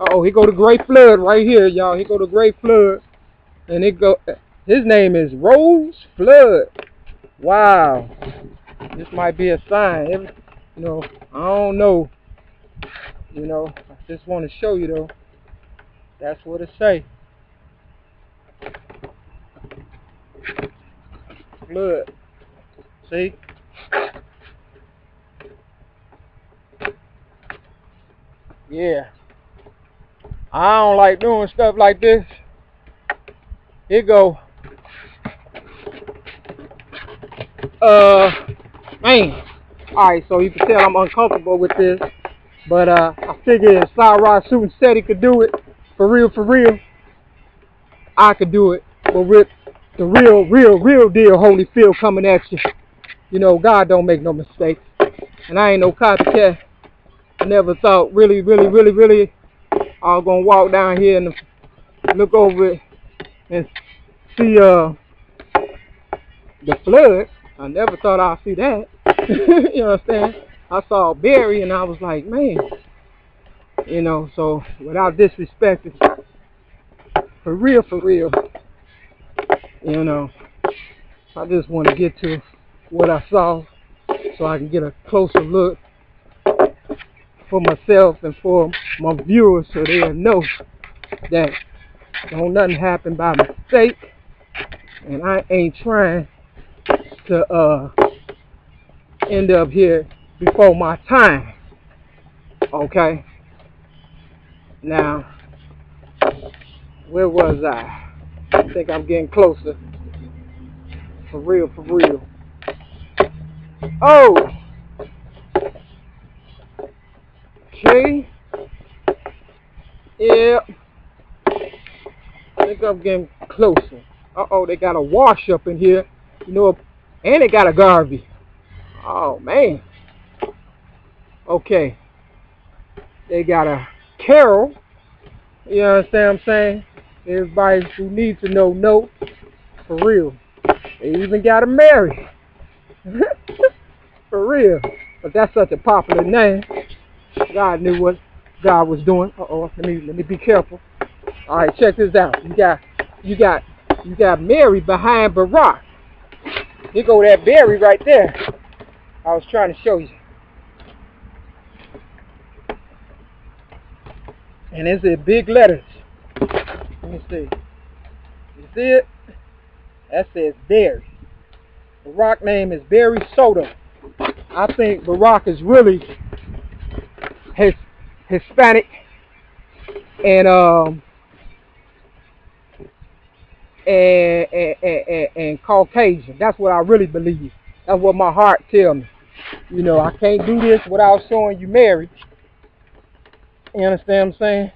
Oh, he go to Great Flood right here, y'all. He go to Great Flood, and it go. His name is Rose Flood. Wow, this might be a sign. You know, I don't know. You know, I just want to show you though. That's what it say. Flood. See? Yeah. I don't like doing stuff like this. Here go. Man. Alright, so you can tell I'm uncomfortable with this. But I figured if Cyrus Shooting said he could do it, for real, I could do it. But with the real deal Holyfield coming at you. You know, God don't make no mistakes. And I ain't no copycat. I never thought really I was gonna walk down here and look over it and see the flood. I never thought I'd see that. You understand? I saw Barry and I was like, man, you know, so without disrespecting, for real, you know, I just want to get to what I saw so I can get a closer look for myself and for my viewers so they'll know that don't nothing happen by mistake, and I ain't trying to end up here before my time. Okay, now where was I think I'm getting closer, for real. Oh, okay, yeah, I think I'm getting closer. Uh-oh, they got a wash up in here, you know, and they got a Garvey. Oh man. Okay, they got a Carol. You understand what I'm saying? Everybody who needs to know, for real. They even got a Mary. For real. But that's such a popular name. God knew what God was doing. Uh-oh, let me be careful. Alright, check this out. You got Mary behind Barack. Here go that Barry right there. I was trying to show you. And it's in big letters. Let me see. You see it? That says Barry. Barack name is Barry Soto. I think Barack is really Hispanic and Caucasian. That's what I really believe. That's what my heart tells me. You know, I can't do this without showing you Mary. You understand what I'm saying?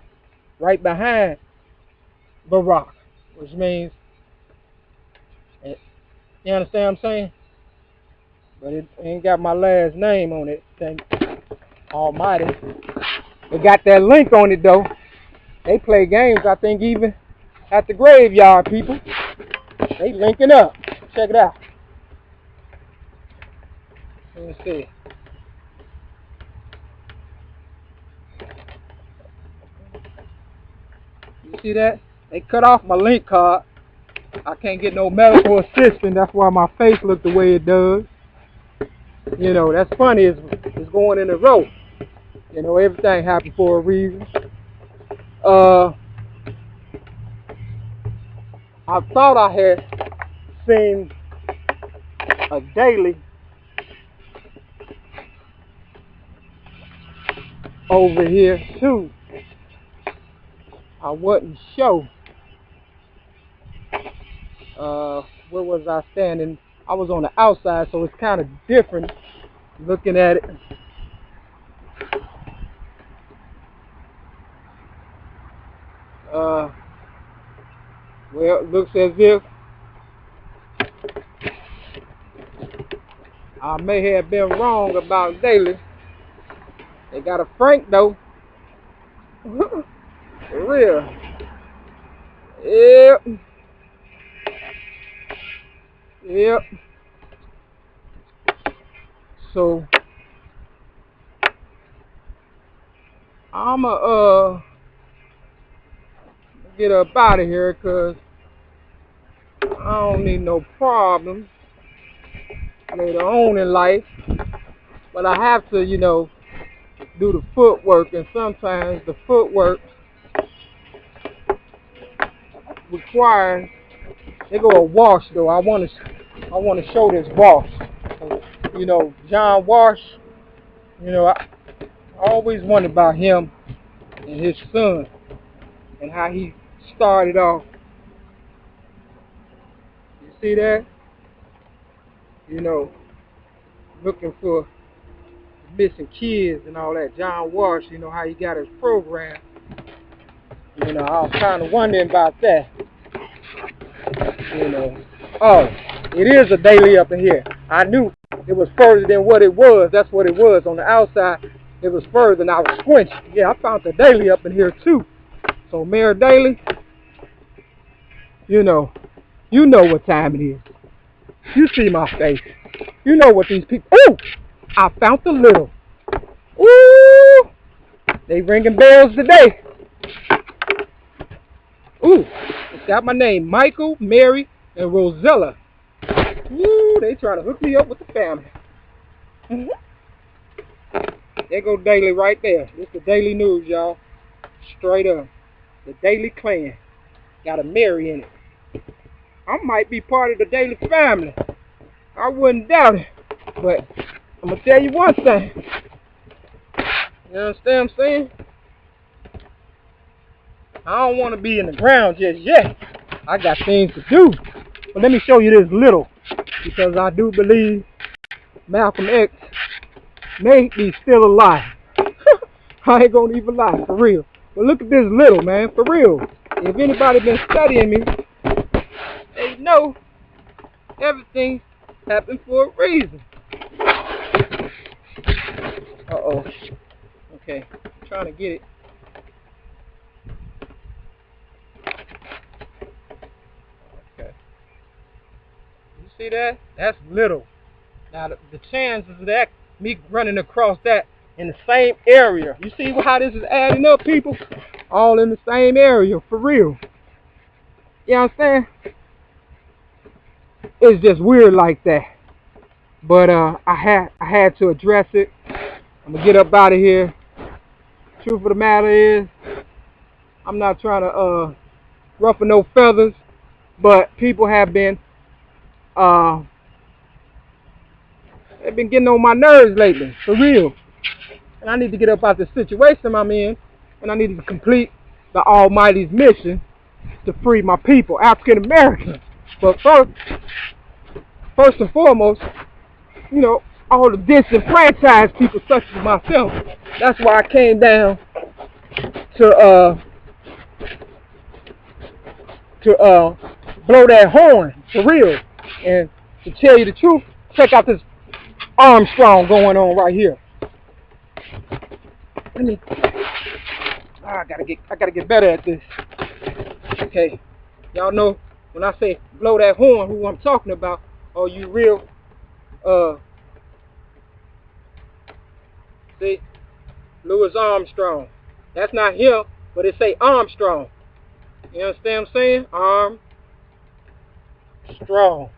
Right behind Barack, which means, you understand what I'm saying? But it ain't got my last name on it. Thank Almighty. They got that link on it though. They play games, I think, even at the graveyard, people. They linking up. Check it out. Let me see. You see that? They cut off my link card. I can't get no medical assistance. That's why my face look the way it does. You know, that's funny. It's going in a row. You know, everything happened for a reason. I thought I had seen a daily over here too. I wasn't sure. Where was I standing? I was on the outside, so it's kind of different looking at it. Well, it looks as if I may have been wrong about daily. They got a Frank though. For real. Yep. So get up out of here because I don't need no problems later on in life. But I have to, you know, do the footwork, and sometimes the footwork requires they go a wash though. I want to show this wash. You know, John Wash. You know, I always wondered about him and his son and how he started off. You see that? You know, looking for missing kids and all that. John Wash, you know how he got his program. You know, I was kind of wondering about that. You know, oh, it is a daily up in here. I knew it was further than what it was. That's what it was. On the outside, it was further, and I was squinching. Yeah, I found the daily up in here too. So, Mayor Daily, you know what time it is. You see my face. You know what these people. Ooh, I found the little. Ooh, they ringing bells today. Ooh, it's got my name, Michael, Mary, and Rosella. Ooh, they trying to hook me up with the family. There go Daily right there. This the Daily News, y'all. Straight up. The Daily Clan. Got a Mary in it. I might be part of the Daily family. I wouldn't doubt it. But I'm going to tell you one thing. You understand what I'm saying? I don't want to be in the ground just yet. I got things to do. But let me show you this little. Because I do believe Malcolm X may be still alive. I ain't gonna even lie, for real. But look at this little, man, for real. If anybody been studying me, they know everything happened for a reason. Uh-oh. Okay, I'm trying to get it. Okay. You see that? That's little. Now, the chances of that, me running across that in the same area. You see how this is adding up, people? All in the same area, for real. You understand? It's just weird like that. But I had to address it. I'm gonna get up out of here. Truth of the matter is, I'm not trying to ruffle no feathers, but people have been they've been getting on my nerves lately, for real. And I need to get up out the situation I'm in, and I need to complete the Almighty's mission to free my people, African Americans. But first and foremost, you know, all the disenfranchised people such as myself. That's why I came down to blow that horn, for real. And to tell you the truth, check out this Armstrong going on right here. I gotta get better at this. Okay, y'all know when I say blow that horn, who I'm talking about? Are you real? See, Louis Armstrong. That's not him, but it say Armstrong. You understand what I'm saying? Armstrong.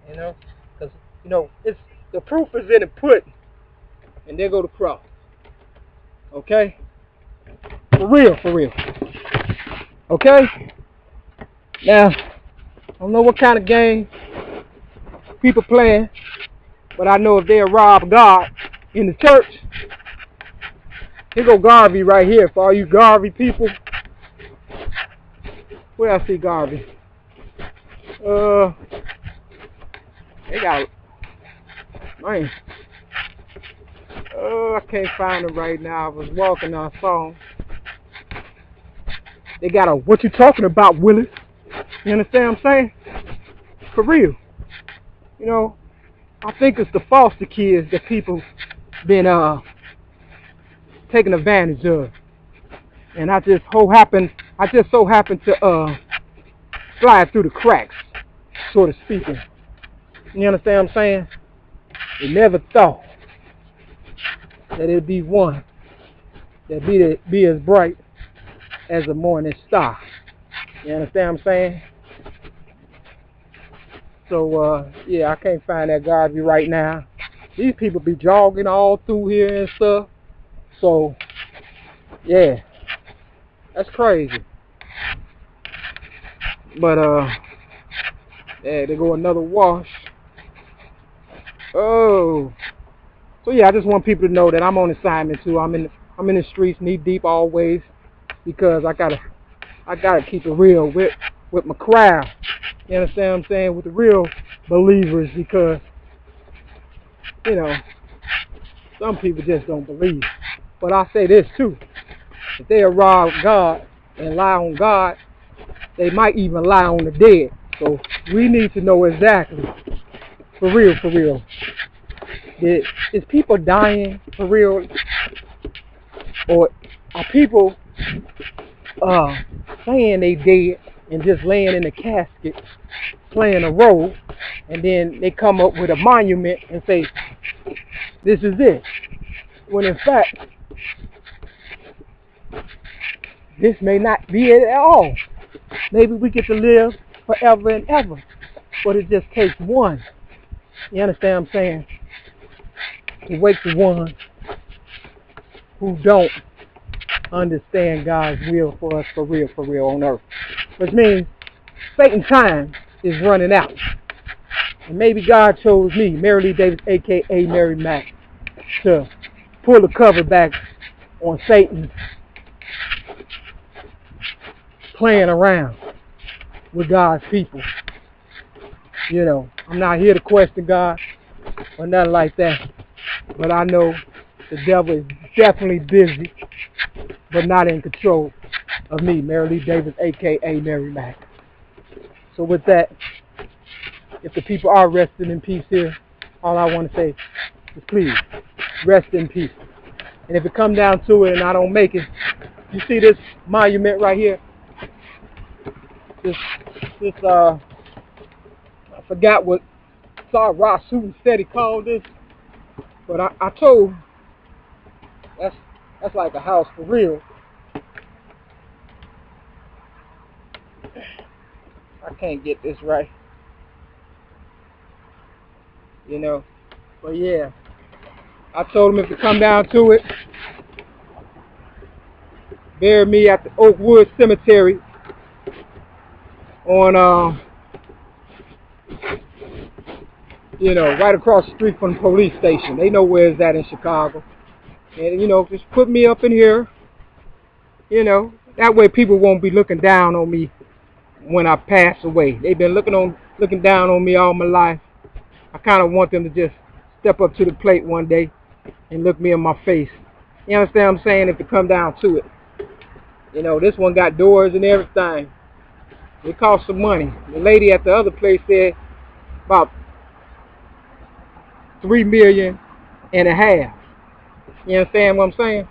You know, because you know it's the proof is in the pudding, and there go the cross. Okay, for real, for real. Okay. Now, I don't know what kind of game people playing, but I know if they rob God in the church, here go Garvey right here for all you Garvey people. Where I see Garvey? They got, man. I can't find them right now. I was walking, I saw them. They got a, what you talking about, Willis? You understand what I'm saying? For real. You know, I think it's the foster kids that people been taking advantage of. And I just so happened to slide through the cracks, sort of speaking. You understand what I'm saying? They never thought that it'd be one that be as bright as a morning star. You understand what I'm saying? So, yeah, I can't find that garbage right now. These people be jogging all through here and stuff. So, yeah, that's crazy. But, yeah, they go another wash. Oh. So, yeah, I just want people to know that I'm on assignment, too. I'm in the streets, knee deep always, because I gotta keep it real with my crowd. You understand what I'm saying? With the real believers, because, you know, some people just don't believe. But I say this too: if they rob God and lie on God, they might even lie on the dead. So we need to know exactly, for real, is people dying for real, or are people saying they dead and just laying in a casket playing a role, and then they come up with a monument and say this is it, when in fact this may not be it at all. Maybe we get to live forever and ever, but it just takes one. You understand what I'm saying? To wake the ones who don't understand God's will for us for real on earth. Which means Satan's time is running out. And maybe God chose me, Mary Lee Davis, a.k.a. Mary Mack, to pull the cover back on Satan playing around with God's people. You know, I'm not here to question God or nothing like that, but I know the devil is definitely busy, but not in control of me, Mary Lee Davis, a.k.a. Mary Mack. So with that, if the people are resting in peace here, all I want to say is please, rest in peace. And if it comes down to it and I don't make it, you see this monument right here? This I forgot what Rasul said he called this, but I told that's like a house for real. I can't get this right, you know, but yeah, I told him if it come down to it, bury me at the Oakwood Cemetery on you know, right across the street from the police station. They know where it's at in Chicago. And, you know, just put me up in here, you know. That way people won't be looking down on me when I pass away. They've been looking down on me all my life. I kind of want them to just step up to the plate one day and look me in my face. You understand what I'm saying? If it come down to it. You know, this one got doors and everything. It cost some money. The lady at the other place said about $3.5 million. You understand what I'm saying?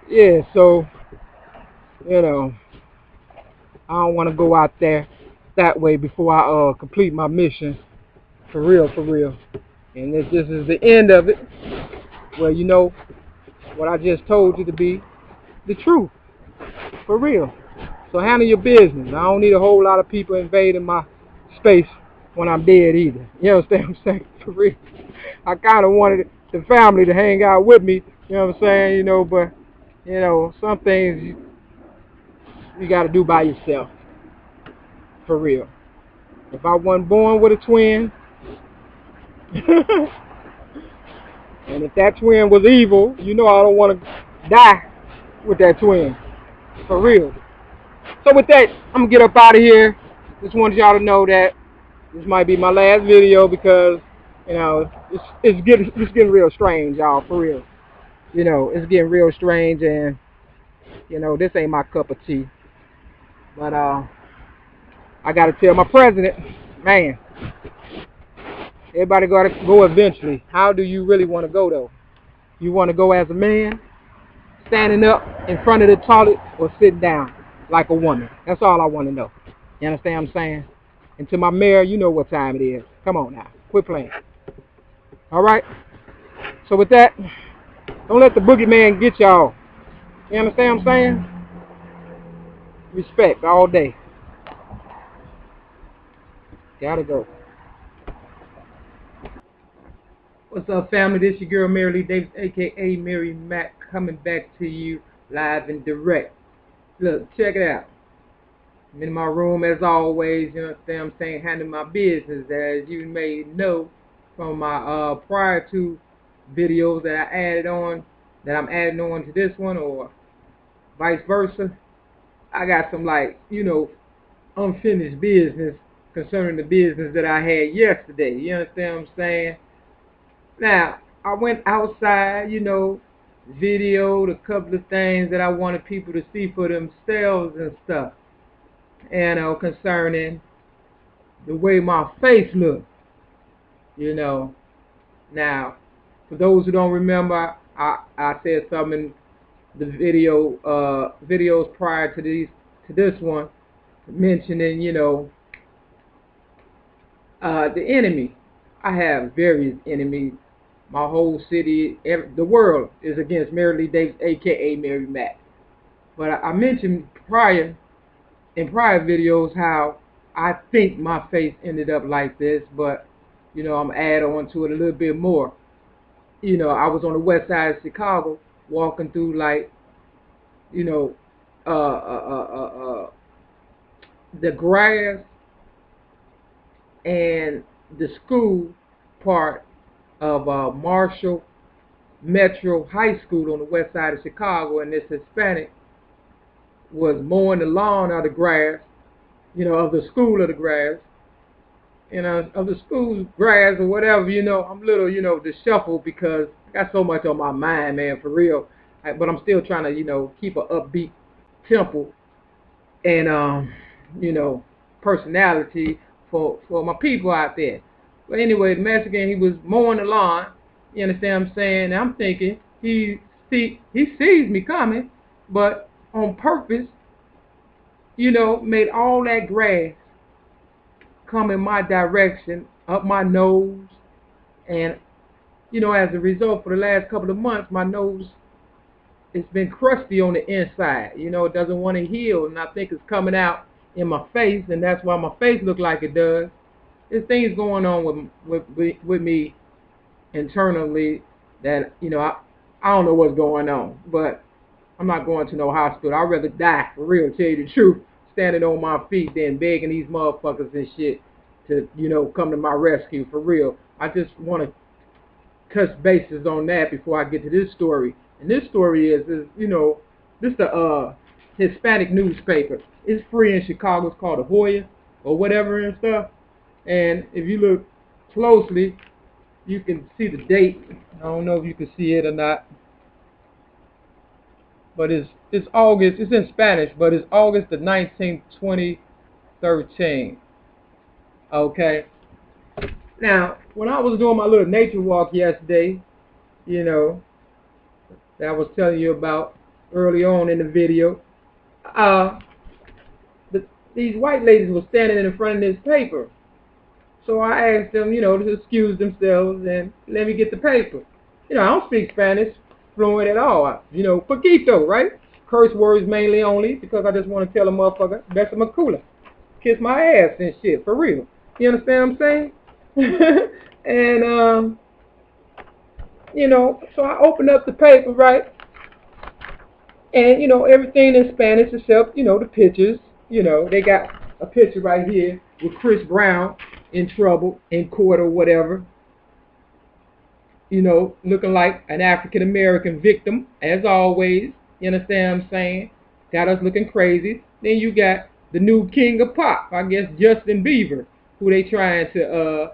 Yeah, so, you know, I don't want to go out there that way before I complete my mission. For real. And this is the end of it. Well, you know, what I just told you to be the truth. For real. So handle your business. I don't need a whole lot of people invading my space when I'm dead either. You understand what I'm saying? For real. I kind of wanted the family to hang out with me. You know what I'm saying? You know, but, you know, some things you got to do by yourself. For real. If I wasn't born with a twin, and if that twin was evil, you know I don't want to die with that twin. For real. So with that, I'm going to get up out of here. Just wanted y'all to know that this might be my last video because, you know, it's getting real strange, y'all, for real. You know, it's getting real strange, and, you know, this ain't my cup of tea. But I got to tell my president, man, everybody got to go eventually. How do you really want to go, though? You want to go as a man, standing up in front of the toilet, or sitting down like a woman? That's all I want to know. You understand what I'm saying? And to my mayor, you know what time it is. Come on now. Quit playing. All right? So with that, Don't let the boogeyman get y'all. You understand what I'm saying? Respect all day. Gotta go. What's up, family? This your girl Mary Lee Davis, aka Mary Mac, coming back to you live and direct. Look, check it out. I'm in my room as always, you know what I'm saying, handling my business, as you may know from my prior two videos that I added on, that I'm adding on to this one, or vice versa. I got some, like, you know, unfinished business concerning the business that I had yesterday. You understand what I'm saying? Now, I went outside, you know, videoed a couple of things that I wanted people to see for themselves and stuff. And concerning the way my face looked, you know. Now, for those who don't remember, I said something in the videos prior to this one, mentioning, you know, the enemy. I have various enemies. My whole city, the world is against Mary Lee Davis, aka Mary Mac. But I mentioned in prior videos how I think my face ended up like this, but you know, I'm add on to it a little bit more. You know, I was on the west side of Chicago, walking through, like, you know, the grass and the school part of Marshall Metro High School on the west side of Chicago, and this Hispanic was mowing the lawn of the grass, you know, of the school of the grass, you know, of the school's grass or whatever, you know. I'm a little, you know, disheveled because I got so much on my mind, man, for real. But I'm still trying to, you know, keep an upbeat tempo and, you know, personality for my people out there. But anyway, the Mexican, he was mowing the lawn, you understand what I'm saying? And I'm thinking he sees me coming, but on purpose, you know, made all that grass come in my direction, up my nose, and, you know, as a result, for the last couple of months, my nose, it's been crusty on the inside. You know, it doesn't want to heal, and I think it's coming out in my face, and that's why my face look like it does. There's things going on with me internally that, you know, I don't know what's going on, but I'm not going to no hospital. I'd rather die, for real, tell you the truth, standing on my feet than begging these motherfuckers and shit to, you know, come to my rescue, for real. I just want to touch bases on that before I get to this story. And this story is you know, this is the Hispanic newspaper. It's free in Chicago. It's called the THIE or whatever and stuff. And if you look closely, you can see the date. I don't know if you can see it or not, but it's August. It's in Spanish, but it's August the 19th, 2013. Okay. Now, when I was doing my little nature walk yesterday, you know, that I was telling you about early on in the video, these white ladies were standing in front of this paper. So I asked them, you know, to excuse themselves and let me get the paper. You know, I don't speak Spanish fluent at all. You know, poquito, right? Curse words mainly only, because I just want to tell a motherfucker, besa macula, kiss my ass and shit, for real. You understand what I'm saying? And, you know, so I opened up the paper, right? And, you know, everything in Spanish except, you know, the pictures. You know, they got a picture right here with Chris Brown in trouble in court or whatever. You know, looking like an African-American victim, as always. You understand what I'm saying? Got us looking crazy. Then you got the new king of pop, I guess, Justin Bieber, who they trying to,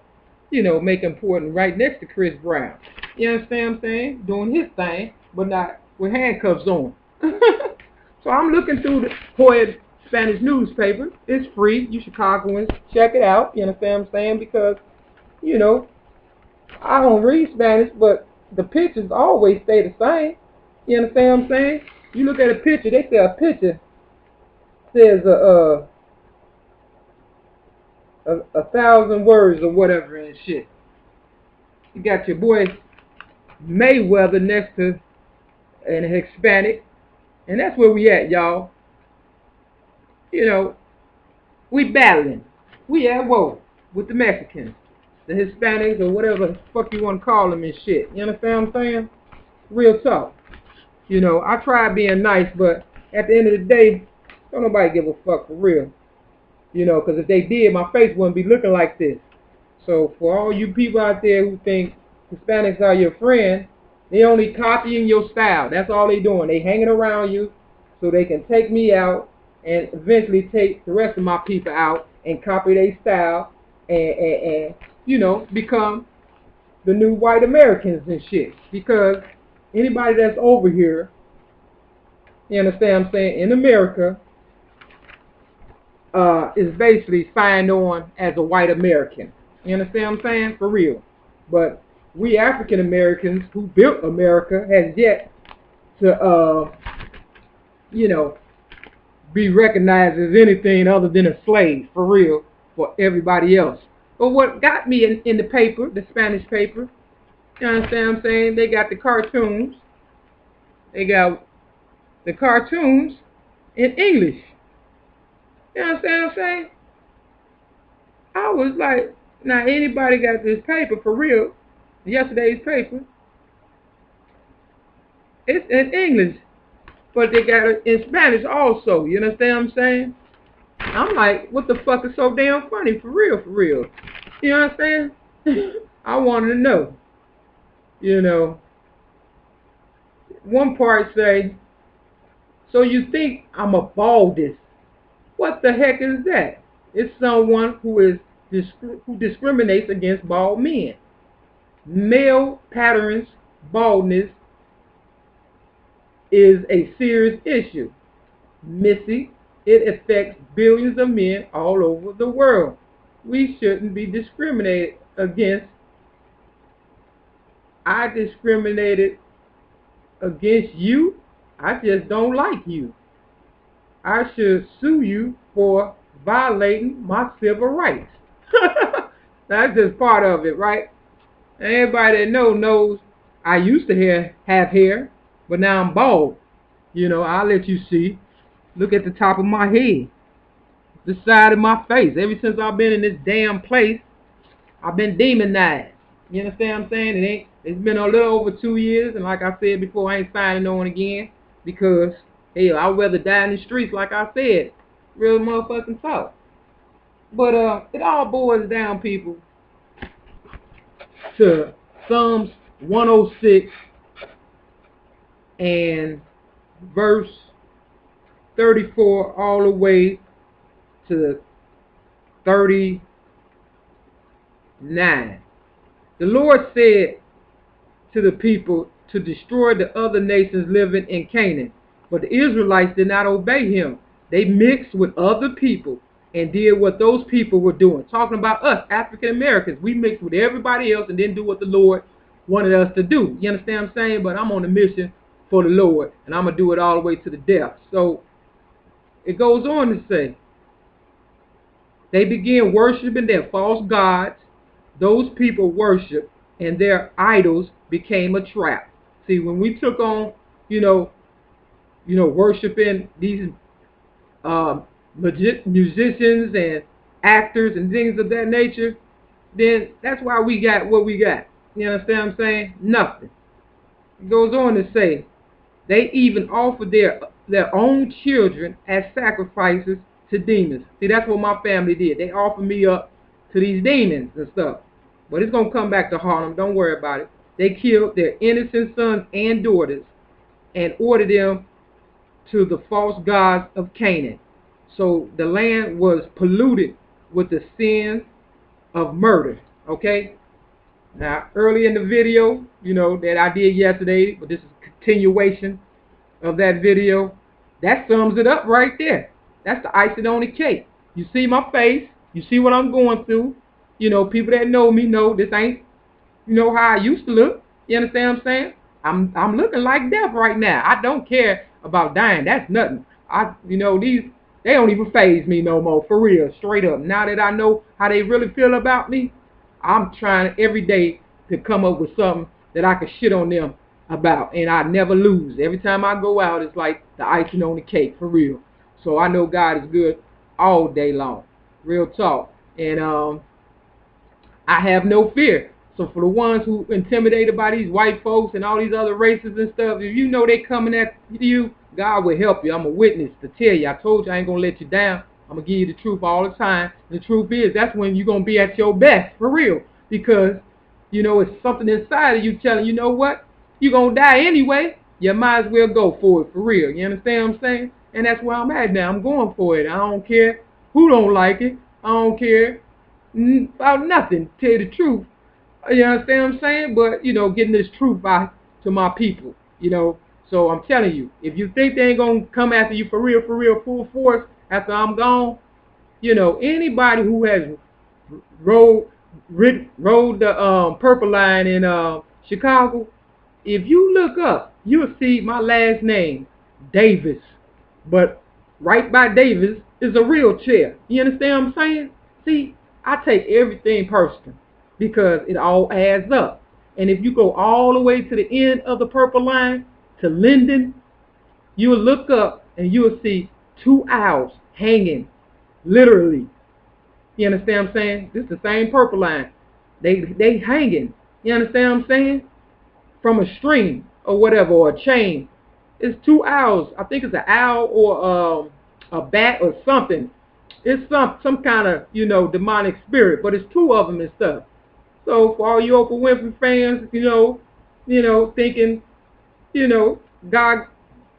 you know, make important right next to Chris Brown. You understand what I'm saying? Doing his thing, but not with handcuffs on. So I'm looking through the Hoyt Spanish newspaper. It's free. You Chicagoans, check it out. You understand what I'm saying? Because, you know, I don't read Spanish, but the pictures always stay the same. You understand what I'm saying? You look at a picture, they say a picture says a 1,000 words or whatever and shit. You got your boy Mayweather next to and Hispanic, and that's where we at, y'all. You know, we battling. We at war with the Mexicans, the Hispanics, or whatever the fuck you want to call them and shit. You understand what I'm saying? Real talk. You know, I try being nice, but at the end of the day, don't nobody give a fuck for real. You know, because if they did, my face wouldn't be looking like this. So for all you people out there who think Hispanics are your friend, they only copying your style. That's all they doing. They hanging around you so they can take me out and eventually take the rest of my people out and copy their style and you know, become the new white Americans and shit. Because anybody that's over here, you understand what I'm saying, in America, is basically signed on as a white American. You understand what I'm saying? For real. But we African Americans who built America has yet to, you know, be recognized as anything other than a slave, for real, for everybody else. But what got me in the paper, the Spanish paper, you understand what I'm saying? They got the cartoons. They got the cartoons in English. You understand what I'm saying? I was like, now anybody got this paper for real, yesterday's paper, it's in English, but they got it in Spanish also. You understand what I'm saying? I'm like, what the fuck is so damn funny? For real, for real. You understand? I wanted to know. You know, one part say, so you think I'm a baldest? What the heck is that? It's someone who discriminates against bald men. Male patterns baldness is a serious issue. Missy, it affects billions of men all over the world. We shouldn't be discriminated against. I discriminated against you. I just don't like you. I should sue you for violating my civil rights. That's just part of it, right? Everybody that knows I used to have hair, but now I'm bald. You know, I'll let you see. Look at the top of my head, the side of my face. Ever since I've been in this damn place, I've been demonized. You understand what I'm saying? It's been a little over 2 years, and like I said before, I ain't signing no one again because, hell, I'd rather die in the streets, like I said. Real motherfucking talk. But it all boils down, people, to Psalms 106 and verse 34 all the way to 39. The Lord said to the people to destroy the other nations living in Canaan, but the Israelites did not obey him. They mixed with other people and did what those people were doing. Talking about us, African Americans. We mixed with everybody else and didn't do what the Lord wanted us to do. You understand what I'm saying? But I'm on a mission for the Lord, and I'm going to do it all the way to the death. So it goes on to say, they began worshiping their false gods. Those people worship, and their idols became a trap. See, when we took on, worshiping these musicians and actors and things of that nature, then that's why we got what we got. You understand what I'm saying? Nothing. It goes on to say, they even offered their own children as sacrifices to demons. See, that's what my family did. They offered me up to these demons and stuff. But it's going to come back to Harlem. Don't worry about it. They killed their innocent sons and daughters and ordered them to the false gods of Canaan. So the land was polluted with the sins of murder. Okay? Now, early in the video, that I did yesterday, but this is a continuation of that video, that sums it up right there. That's the icing on the cake. You see my face. You see what I'm going through. People that know me know this ain't, how I used to look. You understand what I'm saying? I'm looking like death right now. I don't care about dying. That's nothing. These, they don't even faze me no more, for real, straight up. Now that I know how they really feel about me, I'm trying every day to come up with something that I can shit on them about, and I never lose. Every time I go out, it's like the icing on the cake, for real. So I know God is good all day long. Real talk. And I have no fear. So for the ones who intimidated by these white folks and all these other races and stuff, if you know they coming at you, God will help you. I'm a witness to tell you. I told you I ain't going to let you down. I'm going to give you the truth all the time. The truth is, that's when you're going to be at your best, for real. Because, you know, it's something inside of you telling you know what? You're going to die anyway. You might as well go for it, for real. You understand what I'm saying? And that's where I'm at now. I'm going for it. I don't care who don't like it. I don't care about nothing, to tell you the truth. You understand what I'm saying? But, you know, getting this truth out to my people, you know. So I'm telling you, if you think they ain't going to come after you for real, full force after I'm gone, you know, anybody who has rode the Purple Line in Chicago, if you look up, you'll see my last name, Davis. But right by Davis is a real chair. You understand what I'm saying? See, I take everything personal because it all adds up. And if you go all the way to the end of the Purple Line, to Linden, you'll look up and you'll see two owls hanging, literally. You understand what I'm saying? This is the same Purple Line. They hanging. You understand what I'm saying? From a string or whatever, or a chain. It's two owls. I think it's an owl or a bat or something. It's some kind of, you know, demonic spirit, but it's two of them and stuff. So for all you Oprah Winfrey fans, you know, thinking, you know, God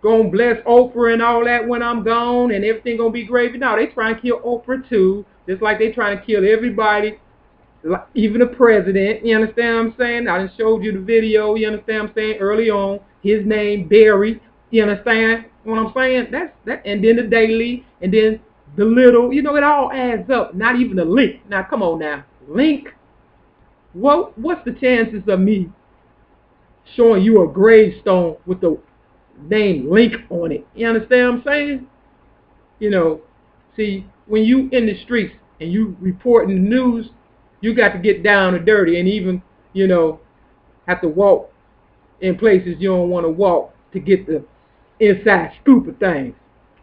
gonna bless Oprah and all that when I'm gone and everything gonna be gravy. No, they trying to kill Oprah too, just like they trying to kill everybody, even the president. You understand what I'm saying? I just showed you the video. You understand what I'm saying? Early on, his name Barry. You understand what I'm saying? That's that. And then the Daily, and then the Little. You know, it all adds up. Not even a link. Now, come on now, link. Well, what's the chances of me showing you a gravestone with the name Link on it? You understand what I'm saying? You know, see, when you in the streets and you reporting the news, you got to get down and dirty and even, you know, have to walk in places you don't want to walk to get the inside scoop of things.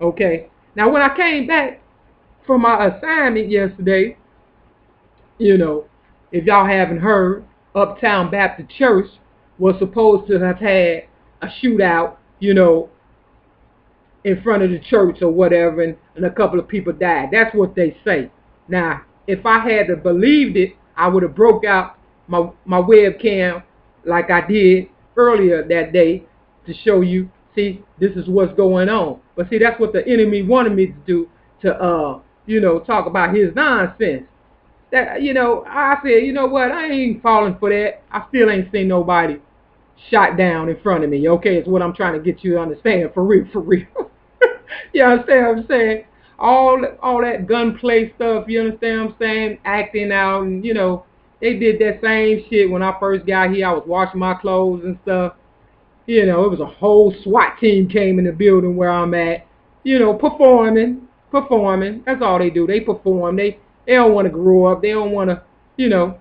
Okay? Now, when I came back from my assignment yesterday, you know, if y'all haven't heard, Uptown Baptist Church was supposed to have had a shootout, you know, in front of the church or whatever, and a couple of people died. That's what they say. Now, if I had to believed it, I would have broke out my webcam like I did earlier that day to show you, see, this is what's going on. But see, that's what the enemy wanted me to do, to, you know, talk about his nonsense. That, you know, I said, you know what, I ain't falling for that. I still ain't seen nobody shot down in front of me, okay? It's what I'm trying to get you to understand, for real, for real. You understand what I'm saying? All that gunplay stuff, you understand what I'm saying? Acting out, and, you know, they did that same shit when I first got here. I was washing my clothes and stuff. You know, it was a whole SWAT team came in the building where I'm at, you know, performing. That's all they do. They perform. They don't want to grow up. They don't want to, you know,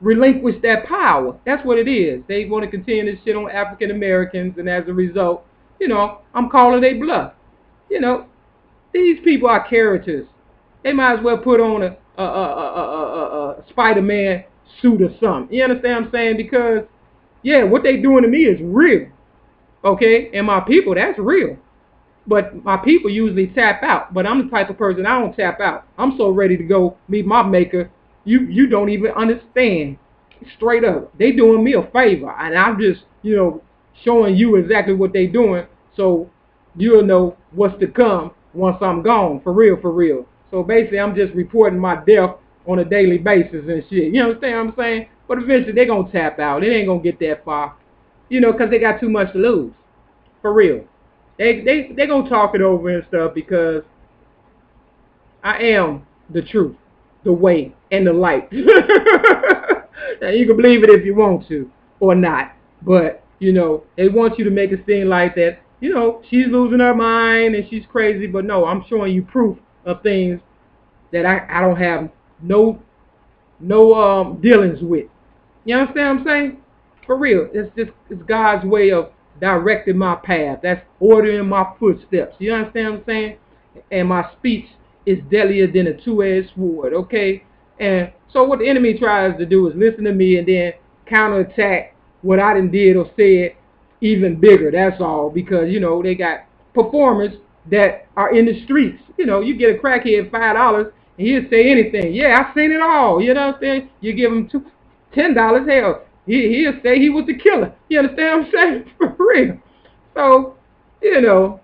relinquish that power. That's what it is. They want to continue this shit on African Americans, and as a result, you know, I'm calling they bluff. You know, these people are characters. They might as well put on a Spider-Man suit or something. You understand what I'm saying? Because, yeah, what they doing to me is real. Okay? And my people, that's real. But my people usually tap out. But I'm the type of person, I don't tap out. I'm so ready to go meet my maker, you don't even understand. Straight up. They doing me a favor. And I'm just, you know, showing you exactly what they doing, so you'll know what's to come once I'm gone. For real, for real. So basically, I'm just reporting my death on a daily basis and shit. You understand what I'm saying? But eventually, they're going to tap out. It ain't going to get that far. You know, because they got too much to lose. For real. They going to talk it over and stuff, because I am the truth, the way, and the light. Now, you can believe it if you want to or not. But, you know, they want you to make it seem like that, you know, she's losing her mind and she's crazy. But no, I'm showing you proof of things that I don't have no dealings with. You understand what I'm saying? For real, it's God's way of directing my path. That's ordering my footsteps. You understand what I'm saying? And my speech is deadlier than a two-edged sword, okay? And so what the enemy tries to do is listen to me and then counterattack what I done did or said even bigger. That's all, because, you know, they got performers that are in the streets. You know, you get a crackhead $5 and he'll say anything. Yeah, I seen it all. You know what I'm saying? You give him $10, hell, he'll say he was the killer. You understand what I'm saying? For real. So, you know,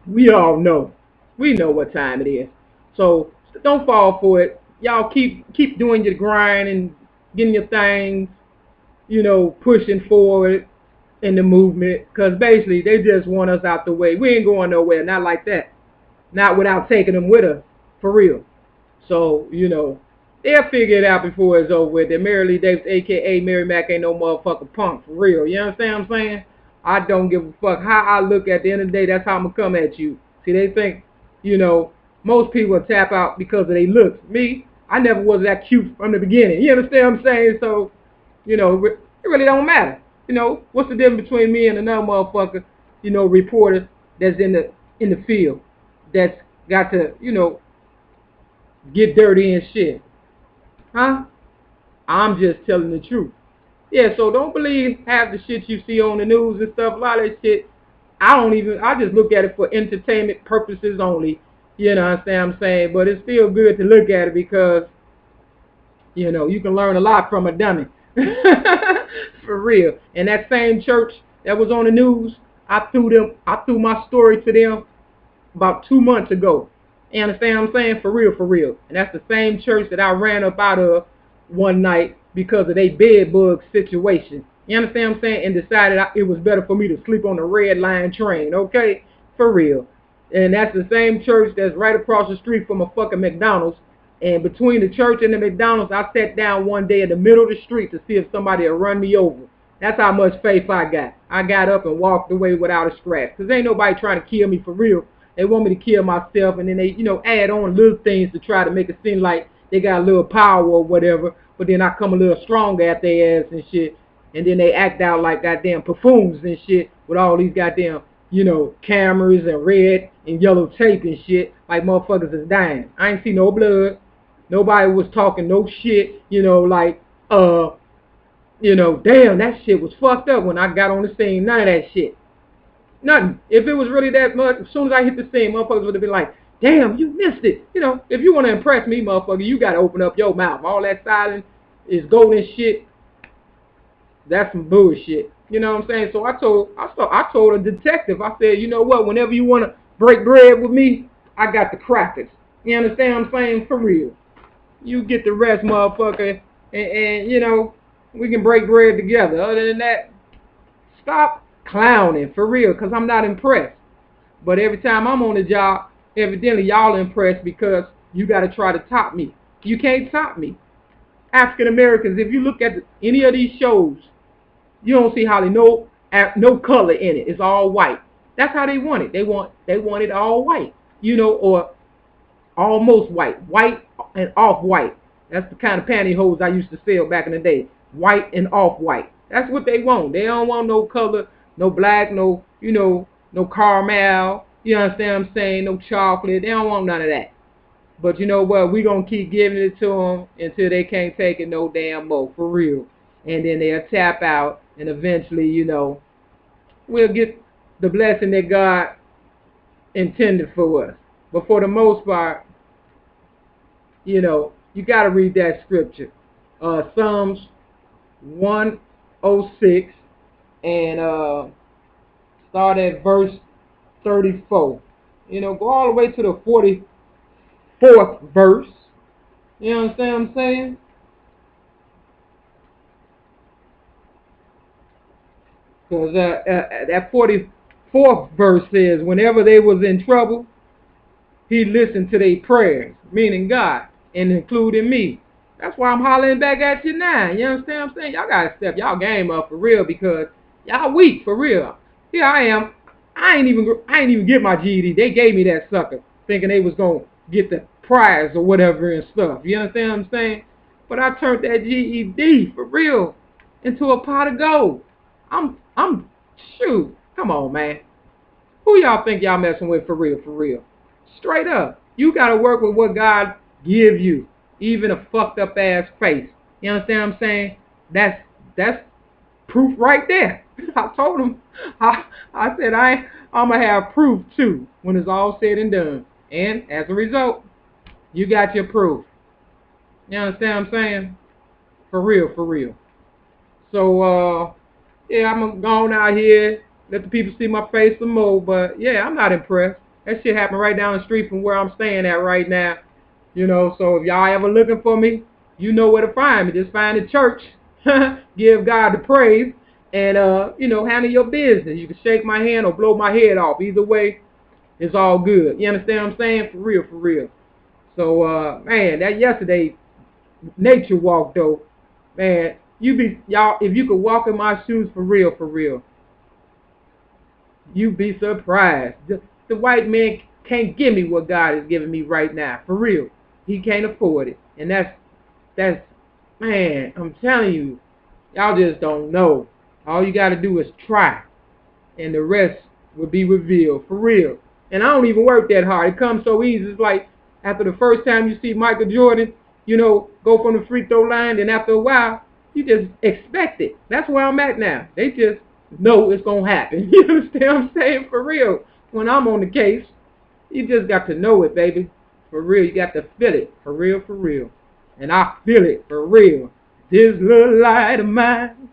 we all know. We know what time it is. So don't fall for it. Y'all keep doing your grind and getting your things, you know, pushing forward in the movement. Because basically they just want us out the way. We ain't going nowhere. Not like that. Not without taking them with us. For real. So, you know, they'll figure it out before it's over with. That Mary Lee Davis, a.k.a. Mary Mack, ain't no motherfucking punk. For real. You understand what I'm saying? I don't give a fuck how I look. At the end of the day, that's how I'm going to come at you. See, they think, you know, most people tap out because of their looks. Me, I never was that cute from the beginning. You understand what I'm saying? So, you know, it really don't matter. You know, what's the difference between me and another motherfucker, you know, reporter that's in the field, that's got to, you know, get dirty and shit? Huh? I'm just telling the truth. Yeah, so don't believe half the shit you see on the news and stuff. A lot of that shit, I just look at it for entertainment purposes only. You know what I'm saying? But it's still good to look at it because, you know, you can learn a lot from a dummy. For real. And that same church that was on the news, I threw my story to them about 2 months ago. You understand what I'm saying? For real, for real. And that's the same church that I ran up out of one night because of their bed bug situation. You understand what I'm saying? And decided it was better for me to sleep on the red line train, okay? For real. And that's the same church that's right across the street from a fucking McDonald's. And between the church and the McDonald's, I sat down one day in the middle of the street to see if somebody would run me over. That's how much faith I got. I got up and walked away without a scratch. Because ain't nobody trying to kill me for real. They want me to kill myself, and then they, you know, add on little things to try to make it seem like they got a little power or whatever. But then I come a little stronger at their ass and shit. And then they act out like goddamn buffoons and shit with all these goddamn, you know, cameras and red and yellow tape and shit, like motherfuckers is dying. I ain't see no blood. Nobody was talking no shit, you know, like, you know, damn, that shit was fucked up when I got on the scene. None of that shit. Nothing. If it was really that much, as soon as I hit the scene, motherfuckers would have been like, damn, you missed it. You know, if you want to impress me, motherfucker, you got to open up your mouth. All that silence is golden shit. That's some bullshit. You know what I'm saying? So I told a detective, I said, you know what, whenever you want to break bread with me, I got the crackers. You understand what I'm saying? For real. You get the rest, motherfucker, and you know, we can break bread together. Other than that, stop clowning, for real, because I'm not impressed. But every time I'm on the job, evidently y'all impressed because you got to try to top me. You can't top me. African Americans, if you look at any of these shows, you don't see how they no color in it. It's all white. That's how they want it. They want it all white, you know, or almost white, white and off-white. That's the kind of pantyhose I used to sell back in the day. White and off-white. That's what they want. They don't want no color, no black, no, you know, no caramel. You understand what I'm saying? No chocolate. They don't want none of that. But you know what? We're going to keep giving it to them until they can't take it no damn more. For real. And then they'll tap out. And eventually, you know, we'll get the blessing that God intended for us. But for the most part, you know, you got to read that scripture. Psalms 106 and start at verse 34. You know, go all the way to the 44th verse. You understand what I'm saying? Because that 44th verse says, whenever they was in trouble, he listened to their prayers, meaning God, and including me. That's why I'm hollering back at you now. You understand what I'm saying? Y'all got to step y'all game up for real because y'all weak for real. Here I am. I ain't even get my GED. They gave me that sucker thinking they was going to get the prize or whatever and stuff. You understand what I'm saying? But I turned that GED for real. into a pot of gold. Shoot. Come on, man. Who y'all think y'all messing with for real, for real? Straight up. You got to work with what God give you. Even a fucked up ass face. You understand what I'm saying? That's proof right there. I told him, I said I'm going to have proof too when it's all said and done. And as a result, you got your proof. You understand what I'm saying? For real, for real. So, yeah, I'm going to go on out here, let the people see my face some more. But, yeah, I'm not impressed. That shit happened right down the street from where I'm staying at right now. You know, so if y'all ever looking for me, you know where to find me. Just find the church, give God the praise, and, you know, handle your business. You can shake my hand or blow my head off. Either way, it's all good. You understand what I'm saying? For real, for real. So, man, that yesterday nature walk, though, man, y'all, if you could walk in my shoes for real, you'd be surprised. The white man can't give me what God is giving me right now, for real. He can't afford it. And that's, man, I'm telling you, y'all just don't know. All you got to do is try, and the rest will be revealed, for real. And I don't even work that hard. It comes so easy. It's like after the first time you see Michael Jordan, you know, go from the free throw line, and after a while, you just expect it. That's where I'm at now. They just know it's going to happen. You understand what I'm saying? For real. When I'm on the case, you just got to know it, baby. For real. You got to feel it. For real, for real. And I feel it. For real. This little light of mine,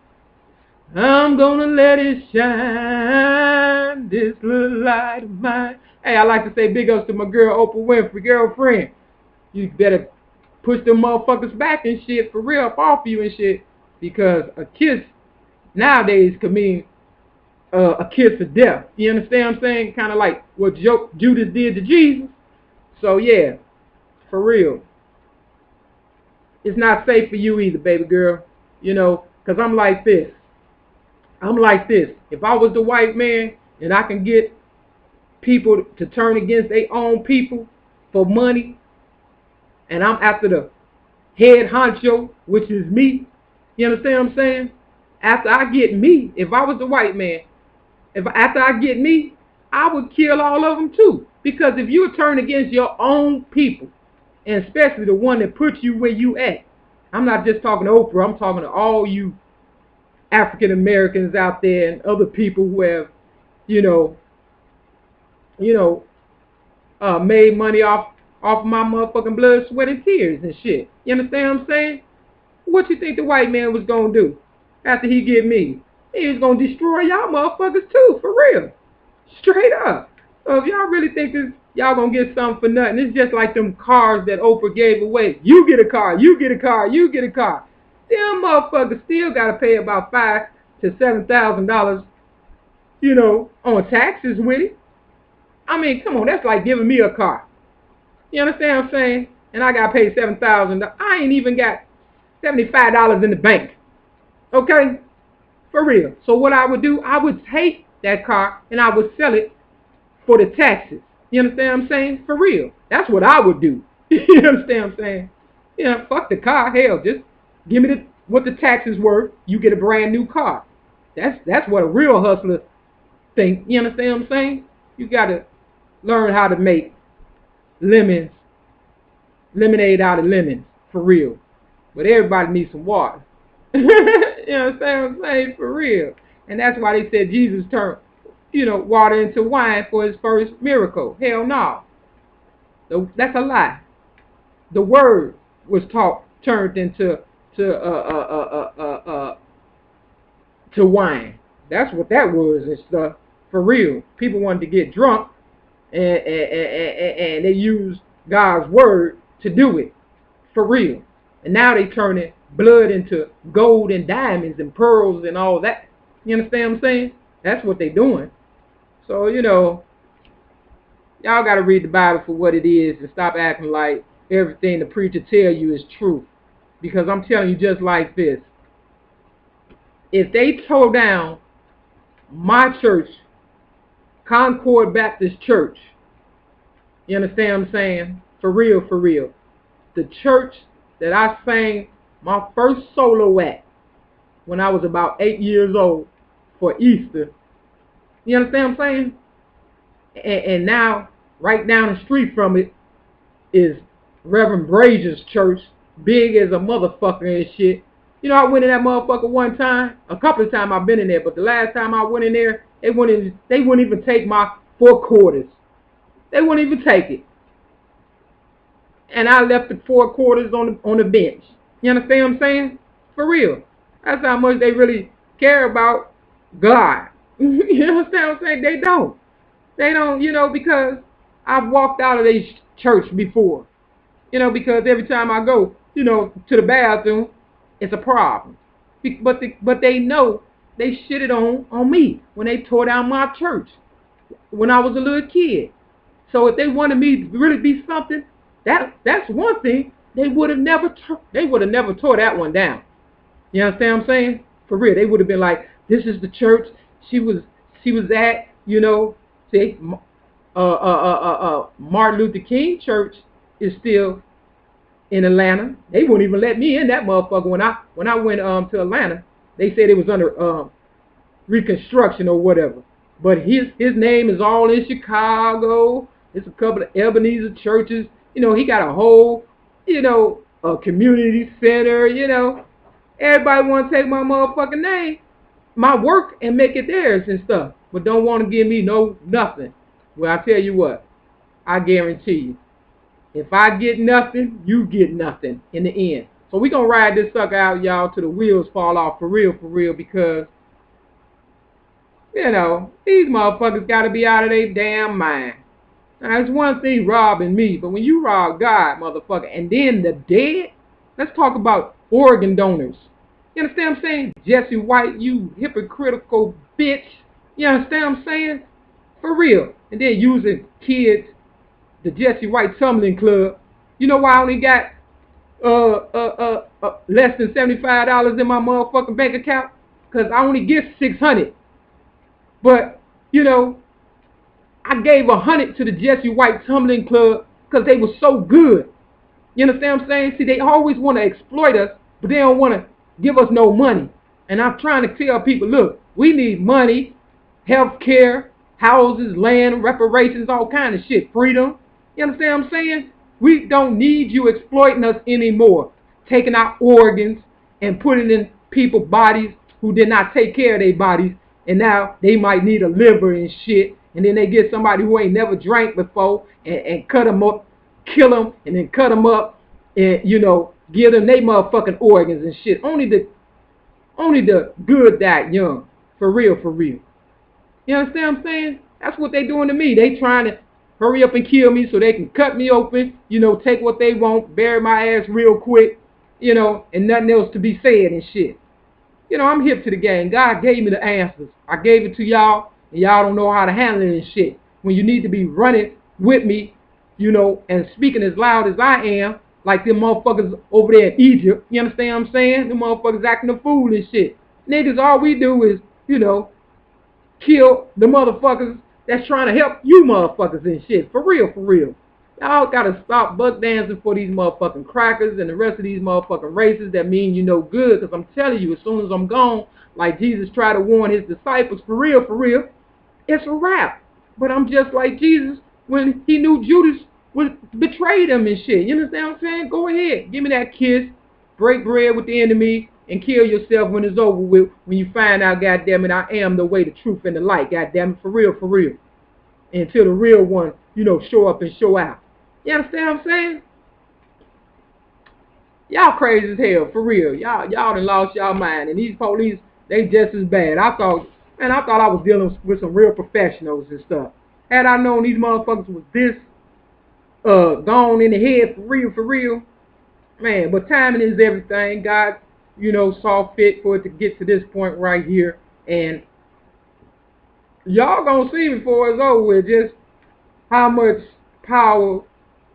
I'm going to let it shine. This little light of mine. Hey, I like to say big ups to my girl, Oprah Winfrey, girlfriend. You better push them motherfuckers back and shit, for real, up off you and shit. Because a kiss nowadays could mean a kiss of death. You understand what I'm saying? Kind of like what Judas did to Jesus. So, yeah, for real. It's not safe for you either, baby girl. You know, because I'm like this. If I was the white man and I can get people to turn against their own people for money, and I'm after the head honcho, which is me, you understand what I'm saying? After I get me, if I was the white man, after I get me, I would kill all of them too. Because if you turn against your own people, and especially the one that puts you where you at, I'm not just talking to Oprah, I'm talking to all you African Americans out there and other people who have, made money off my motherfucking blood, sweat, and tears and shit. You understand what I'm saying? What you think the white man was gonna do after he get me? He was gonna destroy y'all motherfuckers too, for real. Straight up. So if y'all really think this, y'all gonna get something for nothing, it's just like them cars that Oprah gave away. You get a car, you get a car, you get a car. Them motherfuckers still gotta pay about $5,000 to $7,000, on taxes with it. I mean, come on, that's like giving me a car. You understand what I'm saying? And I gotta pay $7,000. I ain't even got $75 in the bank. Okay? For real. So what I would do, I would take that car and I would sell it for the taxes. You understand what I'm saying? For real. That's what I would do. You understand what I'm saying? Yeah, fuck the car. Hell, just give me what the taxes worth. You get a brand new car. That's what a real hustler think. You understand what I'm saying? You gotta learn how to make lemonade out of lemons. For real. But everybody needs some water. You understand what I'm saying? For real. And that's why they said Jesus turned, water into wine for his first miracle. Hell no. That's a lie. The word was turned into wine. That's what that was and stuff. For real. People wanted to get drunk and they used God's word to do it. For real. And now they turning blood into gold and diamonds and pearls and all that. You understand what I'm saying? That's what they doing. So, y'all got to read the Bible for what it is and stop acting like everything the preacher tell you is true. Because I'm telling you just like this. If they tore down my church, Concord Baptist Church, you understand what I'm saying? For real, for real. The church that I sang my first solo at when I was about 8 years old for Easter. You understand what I'm saying? And now, right down the street from it is Reverend Brazier's church, big as a motherfucker and shit. You know, I went in that motherfucker one time. A couple of times I've been in there, but the last time I went in there, they wouldn't even take my 4 quarters. They wouldn't even take it. And I left the 4 quarters on the bench. You understand what I'm saying? For real. That's how much they really care about God. You understand what I'm saying? They don't. They don't, you know, because I've walked out of this church before. You know, because every time I go, you know, to the bathroom, it's a problem. But they know they shitted on me when they tore down my church when I was a little kid. So if they wanted me to really be something, that's one thing. They would have never tore that one down. You understand what I'm saying? For real, they would have been like, this is the church she was at, you know. See, Martin Luther King Church is still in Atlanta. They wouldn't even let me in that motherfucker when I went to Atlanta. They said it was under reconstruction or whatever. But his name is all in Chicago. There's a couple of Ebenezer churches. You know, he got a whole, you know, a community center, you know. Everybody want to take my motherfucking name, my work, and make it theirs and stuff. But don't want to give me nothing. Well, I tell you what, I guarantee you, if I get nothing, you get nothing in the end. So we going to ride this sucker out, y'all, till the wheels fall off for real, because, you know, these motherfuckers got to be out of their damn mind. Now, it's one thing robbing me, but when you rob God, motherfucker, and then the dead, let's talk about organ donors. You understand what I'm saying? Jesse White, you hypocritical bitch. You understand what I'm saying? For real. And then using kids, the Jesse White Tumbling Club. You know why I only got less than $75 in my motherfucking bank account? Because I only get $600. But, you know, I gave $100 to the Jesse White Tumbling Club because they were so good. You understand what I'm saying? See, they always want to exploit us, but they don't want to give us no money. And I'm trying to tell people, look, we need money, health care, houses, land, reparations, all kind of shit, freedom. You understand what I'm saying? We don't need you exploiting us anymore, taking our organs and putting in people's bodies who did not take care of their bodies, and now they might need a liver and shit, and then they get somebody who ain't never drank before and cut them up, kill them, and then cut them up, and, you know, give them their motherfucking organs and shit. Only the good die young. For real. You understand what I'm saying? That's what they doing to me. They trying to hurry up and kill me so they can cut me open, you know, take what they want, bury my ass real quick, you know, and nothing else to be said and shit. You know, I'm hip to the game. God gave me the answers. I gave it to y'all, and y'all don't know how to handle it and shit. When you need to be running with me, you know, and speaking as loud as I am, like them motherfuckers over there in Egypt. You understand what I'm saying? Them motherfuckers acting a fool and shit. Niggas, all we do is, you know, kill the motherfuckers that's trying to help you motherfuckers and shit. For real. Y'all gotta stop buck dancing for these motherfucking crackers and the rest of these motherfucking races that mean you no good. Because I'm telling you, as soon as I'm gone, like Jesus tried to warn his disciples, for real, it's a wrap. But I'm just like Jesus when he knew Judas would betray him and shit. You understand what I'm saying? Go ahead. Give me that kiss. Break bread with the enemy and kill yourself when it's over with. When you find out, goddammit, I am the way, the truth, and the light. Goddammit, for real. Until the real one, you know, show up and show out. You understand what I'm saying? Y'all crazy as hell, for real. Y'all done lost y'all mind. And these police, they just as bad. I thought I was dealing with some real professionals and stuff. Had I known these motherfuckers was this gone in the head, for real, man. But timing is everything. God, you know, saw fit for it to get to this point right here, and y'all gonna see before it's over with just how much power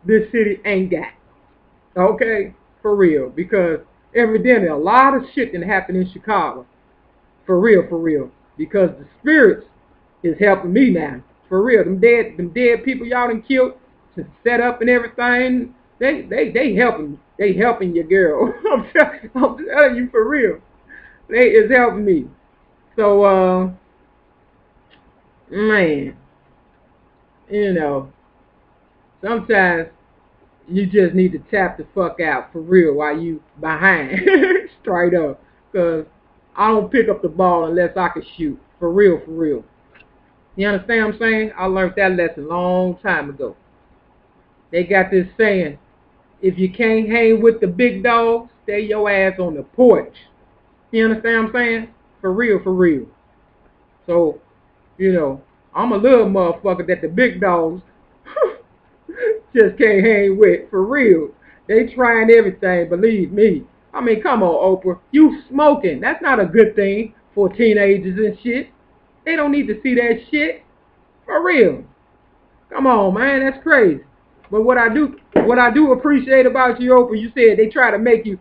this city ain't got. Okay, for real, because evidently a lot of shit done happened in Chicago. For real, because the spirits is helping me now. For real, them dead people y'all done killed to set up and everything, they helping you, girl. I'm telling you, for real. It's helping me. So, man, you know, sometimes you just need to tap the fuck out for real while you behind. Straight up. Because I don't pick up the ball unless I can shoot. For real, for real. You understand what I'm saying? I learned that lesson a long time ago. They got this saying, if you can't hang with the big dogs, stay your ass on the porch. You understand what I'm saying? For real, for real. So, you know, I'm a little motherfucker that the big dogs just can't hang with. For real. They trying everything, believe me. I mean, come on, Oprah. You smoking. That's not a good thing for teenagers and shit. They don't need to see that shit. For real. Come on, man. That's crazy. But what I do appreciate about you, Oprah, you said they try to make you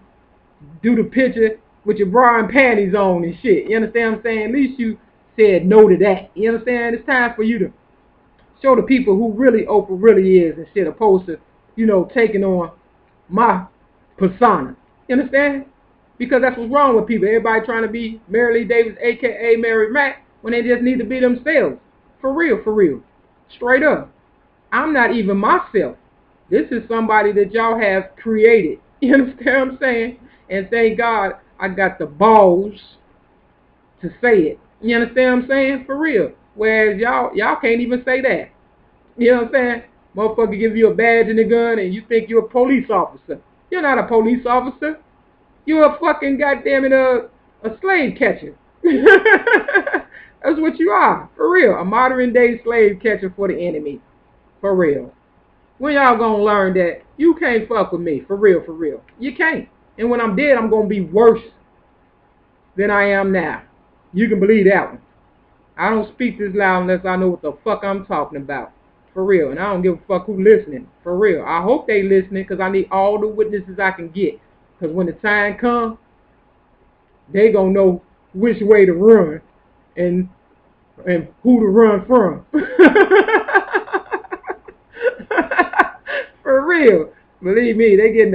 do the picture with your bra and panties on and shit. You understand what I'm saying? At least you said no to that. You understand? It's time for you to show the people who really Oprah really is and shit, opposed to, you know, taking on my persona. You understand? Because that's what's wrong with people. Everybody trying to be Mary Lee Davis, a.k.a. Mary Mack, when they just need to be themselves. For real, for real. Straight up. I'm not even myself. This is somebody that y'all have created. You understand what I'm saying? And thank God I got the balls to say it. You understand what I'm saying? For real. Whereas y'all can't even say that. You know what I'm saying? Motherfucker give you a badge and a gun and you think you're a police officer. You're not a police officer. You're a fucking goddamn a slave catcher. That's what you are. For real. A modern day slave catcher for the enemy. For real. When y'all gonna learn that you can't fuck with me? For real, for real. You can't. And when I'm dead, I'm gonna be worse than I am now. You can believe that one. I don't speak this loud unless I know what the fuck I'm talking about. For real. And I don't give a fuck who listening. For real. I hope they listening because I need all the witnesses I can get. Because when the time comes, they gonna know which way to run and who to run from. For real. Believe me, they getting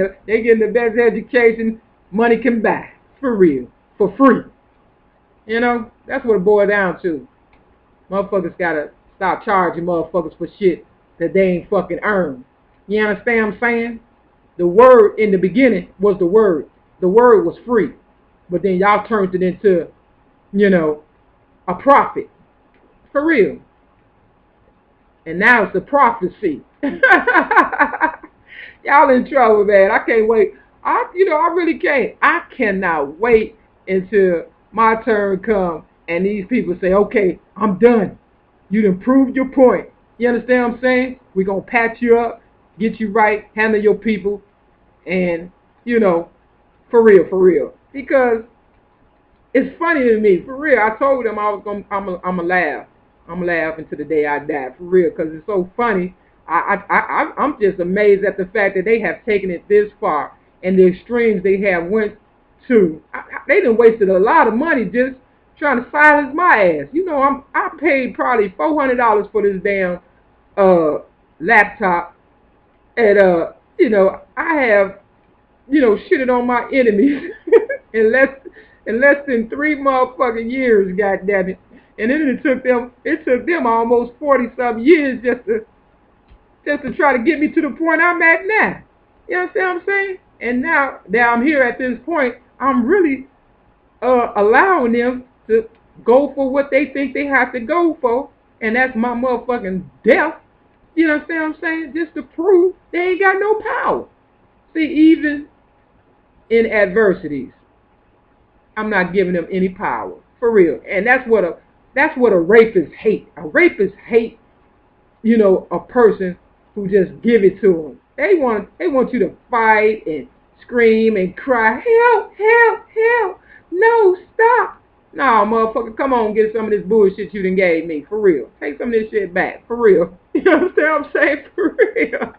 the best education money can buy. For real. For free. You know, that's what it boils down to. Motherfuckers gotta stop charging motherfuckers for shit that they ain't fucking earned. You understand what I'm saying? The word in the beginning was the word. The word was free. But then y'all turned it into, you know, a profit. For real. And now it's a prophecy. Y'all in trouble, man. I can't wait. I really can't. I cannot wait until my turn comes and these people say, okay, I'm done. You done proved your point. You understand what I'm saying? We're going to patch you up, get you right, handle your people, and, you know, for real, for real. Because it's funny to me, for real. I told them I'm going to laugh. I'm laughing to the day I die, for real, because it's so funny. I'm just amazed at the fact that they have taken it this far and the extremes they have went to. They done wasted a lot of money just trying to silence my ass. You know, I paid probably $400 for this damn laptop, and you know, I have, you know, shitted on my enemies in less than 3 motherfucking years, goddammit. And then it took them almost 40-something years just to try to get me to the point I'm at now. You understand what I'm saying? And now that I'm here at this point, I'm really allowing them to go for what they think they have to go for, and that's my motherfucking death. You understand what I'm saying? Just to prove they ain't got no power. See, even in adversities, I'm not giving them any power. For real. And that's what a rapist hate. A rapist hate, you know, a person who just give it to them. They want you to fight and scream and cry, help, help, help, no, stop. Nah, motherfucker, come on, get some of this bullshit you done gave me, for real. Take some of this shit back, for real. You understand what I'm saying? For real.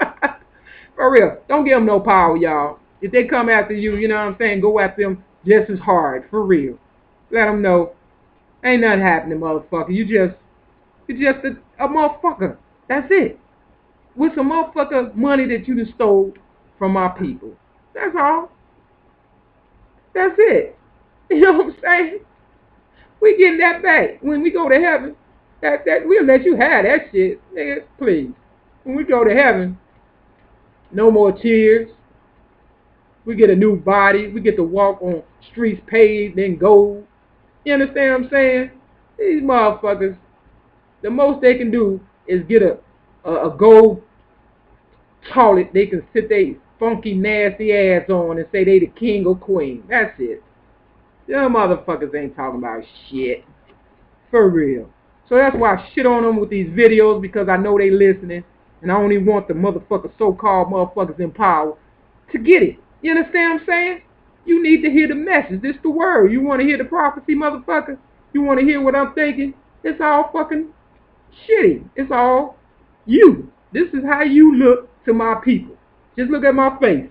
For real. Don't give them no power, y'all. If they come after you, you know what I'm saying, go after them just as hard, for real. Let them know, ain't nothing happening, motherfucker. You're just a motherfucker. That's it. With some motherfucker money that you just stole from our people. That's all. That's it. You know what I'm saying? We getting that back when we go to heaven. That we'll let you have that shit, nigga. Please. When we go to heaven, no more tears. We get a new body. We get to walk on streets paved in gold. You understand what I'm saying? These motherfuckers, the most they can do is get a gold toilet they can sit their funky, nasty ass on and say they the king or queen. That's it. Them motherfuckers ain't talking about shit. For real. So that's why I shit on them with these videos, because I know they listening. And I only want the motherfuckers, so-called motherfuckers in power, to get it. You understand what I'm saying? You need to hear the message. This the word. You want to hear the prophecy, motherfucker? You want to hear what I'm thinking? It's all fucking shitty. It's all you. This is how you look to my people. Just look at my face.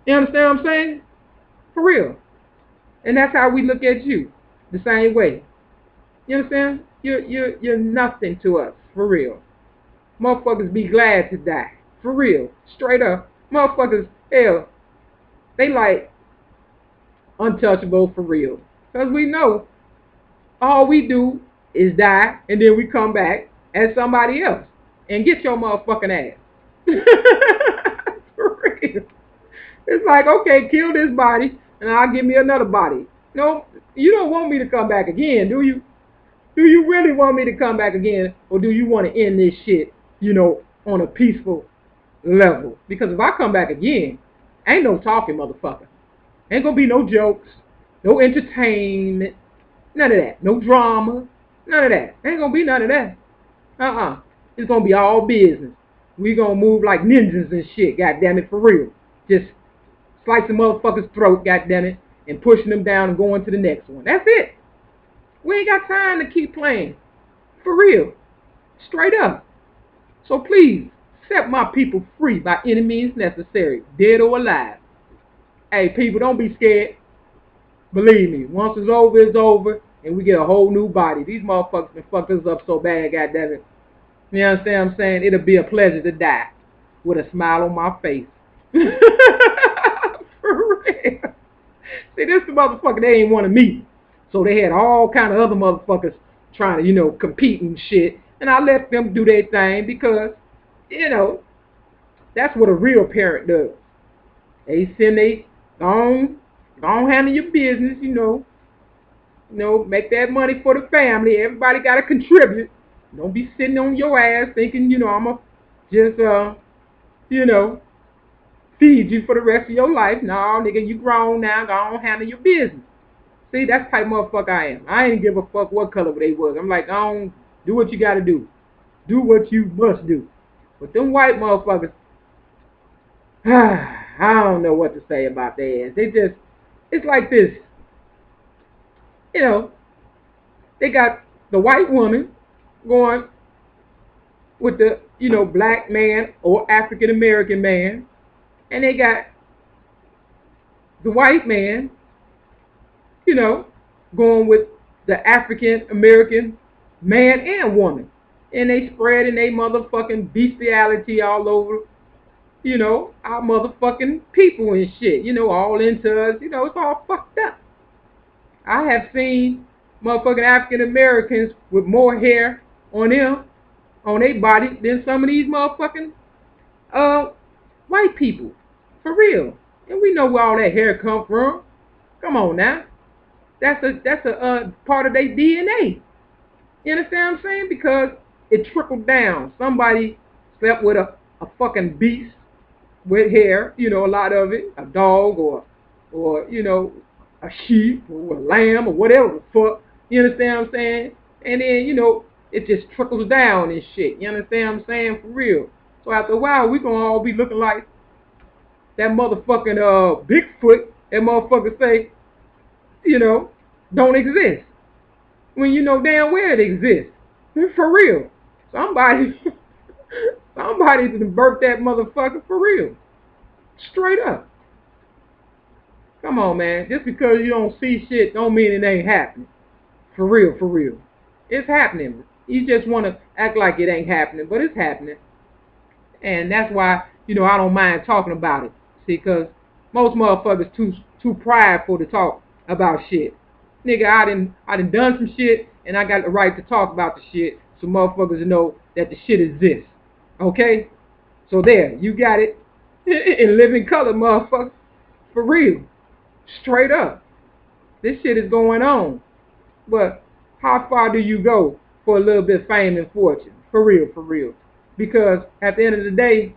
You understand what I'm saying? For real. And that's how we look at you. The same way. You understand? You're nothing to us. For real. Motherfuckers be glad to die. For real. Straight up. Motherfuckers, hell, they like untouchable for real. Because we know all we do is die, and then we come back as somebody else and get your motherfucking ass. For real. It's like, okay, kill this body, and I'll give me another body. No, you don't want me to come back again, do you? Do you really want me to come back again, or do you want to end this shit, on a peaceful level? Because if I come back again, ain't no talking, motherfucker. Ain't gonna be no jokes, no entertainment, none of that. No drama, none of that. Ain't gonna be none of that. It's gonna be all business. We gonna move like ninjas and shit, goddammit, for real. Just slicing motherfuckers' throat, goddammit, and pushing them down and going to the next one. That's it. We ain't got time to keep playing. For real. Straight up. So please, set my people free by any means necessary, dead or alive. Hey, people, don't be scared. Believe me, once it's over, and we get a whole new body. These motherfuckers been fucked us up so bad, goddammit. You understand what I'm saying? It'll be a pleasure to die with a smile on my face. For real. See, this the motherfucker they ain't want to meet. So they had all kind of other motherfuckers trying to, compete and shit. And I let them do their thing because, that's what a real parent does. They send go on handle your business, make that money for the family. Everybody got to contribute. Don't be sitting on your ass thinking, I'm going to just, feed you for the rest of your life. No, nigga, you grown now. Go on handle your business. See, that's the type of motherfucker I am. I ain't give a fuck what color they was. I'm like, do what you got to do. Do what you must do. But them white motherfuckers, I don't know what to say about their ass. It's like this. They got the white woman going with the, black man or African American man. And they got the white man, going with the African American man and woman. And they spreading their motherfucking bestiality all over, our motherfucking people and shit, all into us. It's all fucked up. I have seen motherfucking African Americans with more hair on them, on their body, than some of these motherfucking white people. For real. And we know where all that hair come from. Come on now. That's a part of their DNA. You understand what I'm saying? Because it trickled down. Somebody slept with a fucking beast with hair, a lot of it, a dog or a sheep or a lamb or whatever the fuck. You understand what I'm saying? And then, it just trickles down and shit. You understand what I'm saying? For real. So after a while, we gonna all be looking like that motherfucking Bigfoot. That motherfucker say, don't exist. When you know damn well it exists. For real. Somebody done birthed that motherfucker for real. Straight up. Come on, man. Just because you don't see shit don't mean it ain't happening. For real, for real. It's happening. You just want to act like it ain't happening, but it's happening. And that's why, I don't mind talking about it. See, because most motherfuckers too prideful to talk about shit. Nigga, I done some shit, and I got the right to talk about the shit, so motherfuckers know that the shit exists. Okay? So there, you got it in living color, motherfucker. For real. Straight up. This shit is going on. But how far do you go for a little bit of fame and fortune? For real, for real. Because at the end of the day,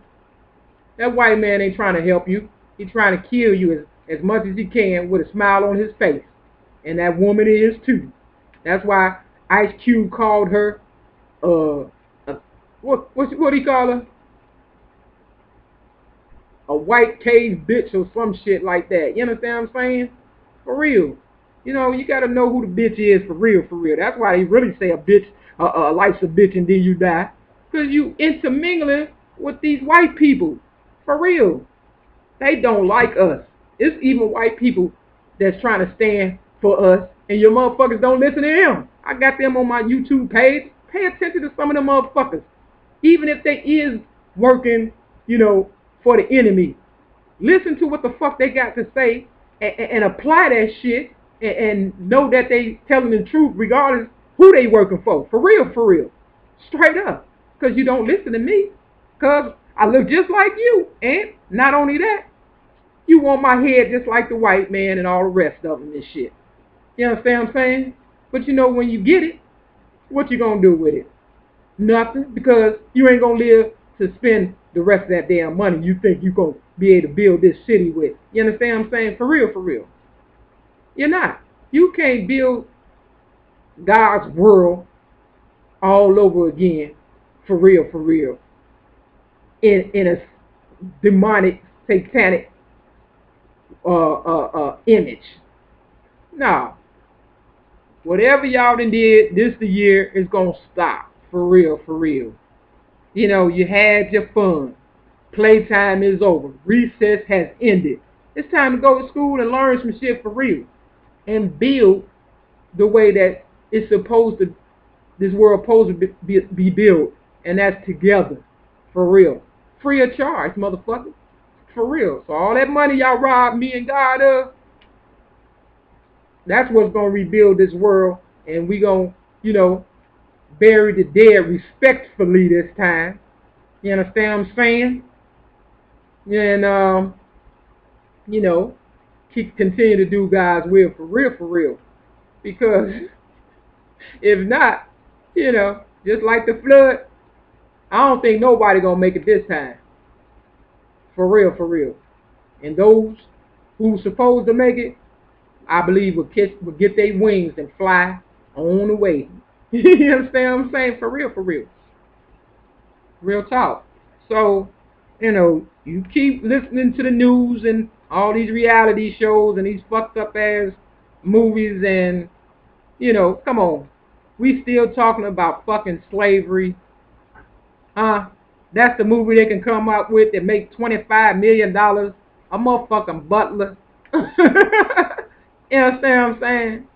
that white man ain't trying to help you. He's trying to kill you as much as he can with a smile on his face. And that woman is too. That's why Ice Cube called her, what he call her? A white cave bitch or some shit like that. You understand what I'm saying? For real. You know, you gotta know who the bitch is for real, for real. That's why they really say a bitch, life's a bitch and then you die. Because you intermingling with these white people. For real. They don't like us. It's even white people that's trying to stand for us, and your motherfuckers don't listen to them. I got them on my YouTube page. Pay attention to some of them motherfuckers. Even if they is working, you know, for the enemy. Listen to what the fuck they got to say and apply that shit and know that they telling the truth regardless who they working for. For real, for real. Straight up. Because you don't listen to me. Because I look just like you. And not only that, you want my head just like the white man and all the rest of them and shit. You understand what I'm saying? But you know when you get it, what you gonna do with it? Nothing. Because you ain't gonna live to spend the rest of that damn money you think you gonna be able to build this city with. You understand what I'm saying? For real, for real. You're not. You can't build God's world all over again. For real, for real. In a demonic, satanic image. Nah. Whatever y'all done did this the year is gonna stop. For real, for real. You know, you had your fun. Playtime is over. Recess has ended. It's time to go to school and learn some shit for real. And build the way that it's supposed to, this world supposed to be built. And that's together. For real. Free of charge, motherfucker. For real. So all that money y'all robbed me and God of, that's what's going to rebuild this world. And we going to, you know, bury the dead respectfully this time. You understand what I'm saying? And, you know, continue to do God's will for real, for real. Because if not, you know, just like the flood, I don't think nobody going to make it this time. For real, for real. And those who's supposed to make it, I believe will get their wings and fly on the way. You understand what I'm saying? For real, for real. Real talk. So, you know, you keep listening to the news and all these reality shows and these fucked up ass movies and, you know, come on. We still talking about fucking slavery. That's the movie they can come up with that make $25 million. A motherfucking butler. You understand what I'm saying?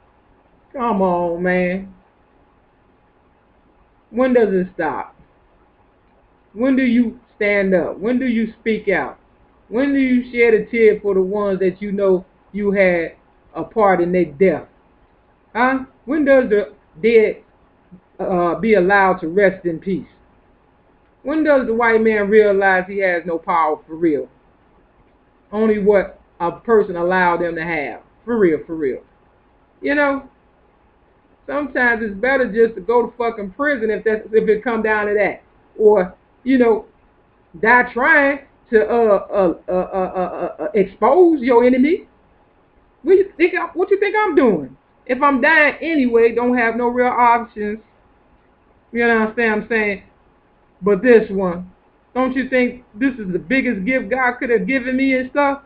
Come on, man. When does it stop? When do you stand up? When do you speak out? When do you shed a tear for the ones that you know you had a part in their death? When does the dead be allowed to rest in peace? When does the white man realize he has no power for real? Only what a person allowed them to have. For real, for real. You know, sometimes it's better just to go to fucking prison if it come down to that. Or, you know, die trying to expose your enemy. What you think I'm doing? If I'm dying anyway, don't have no real options. You know what I'm saying? But this one, don't you think this is the biggest gift God could have given me and stuff?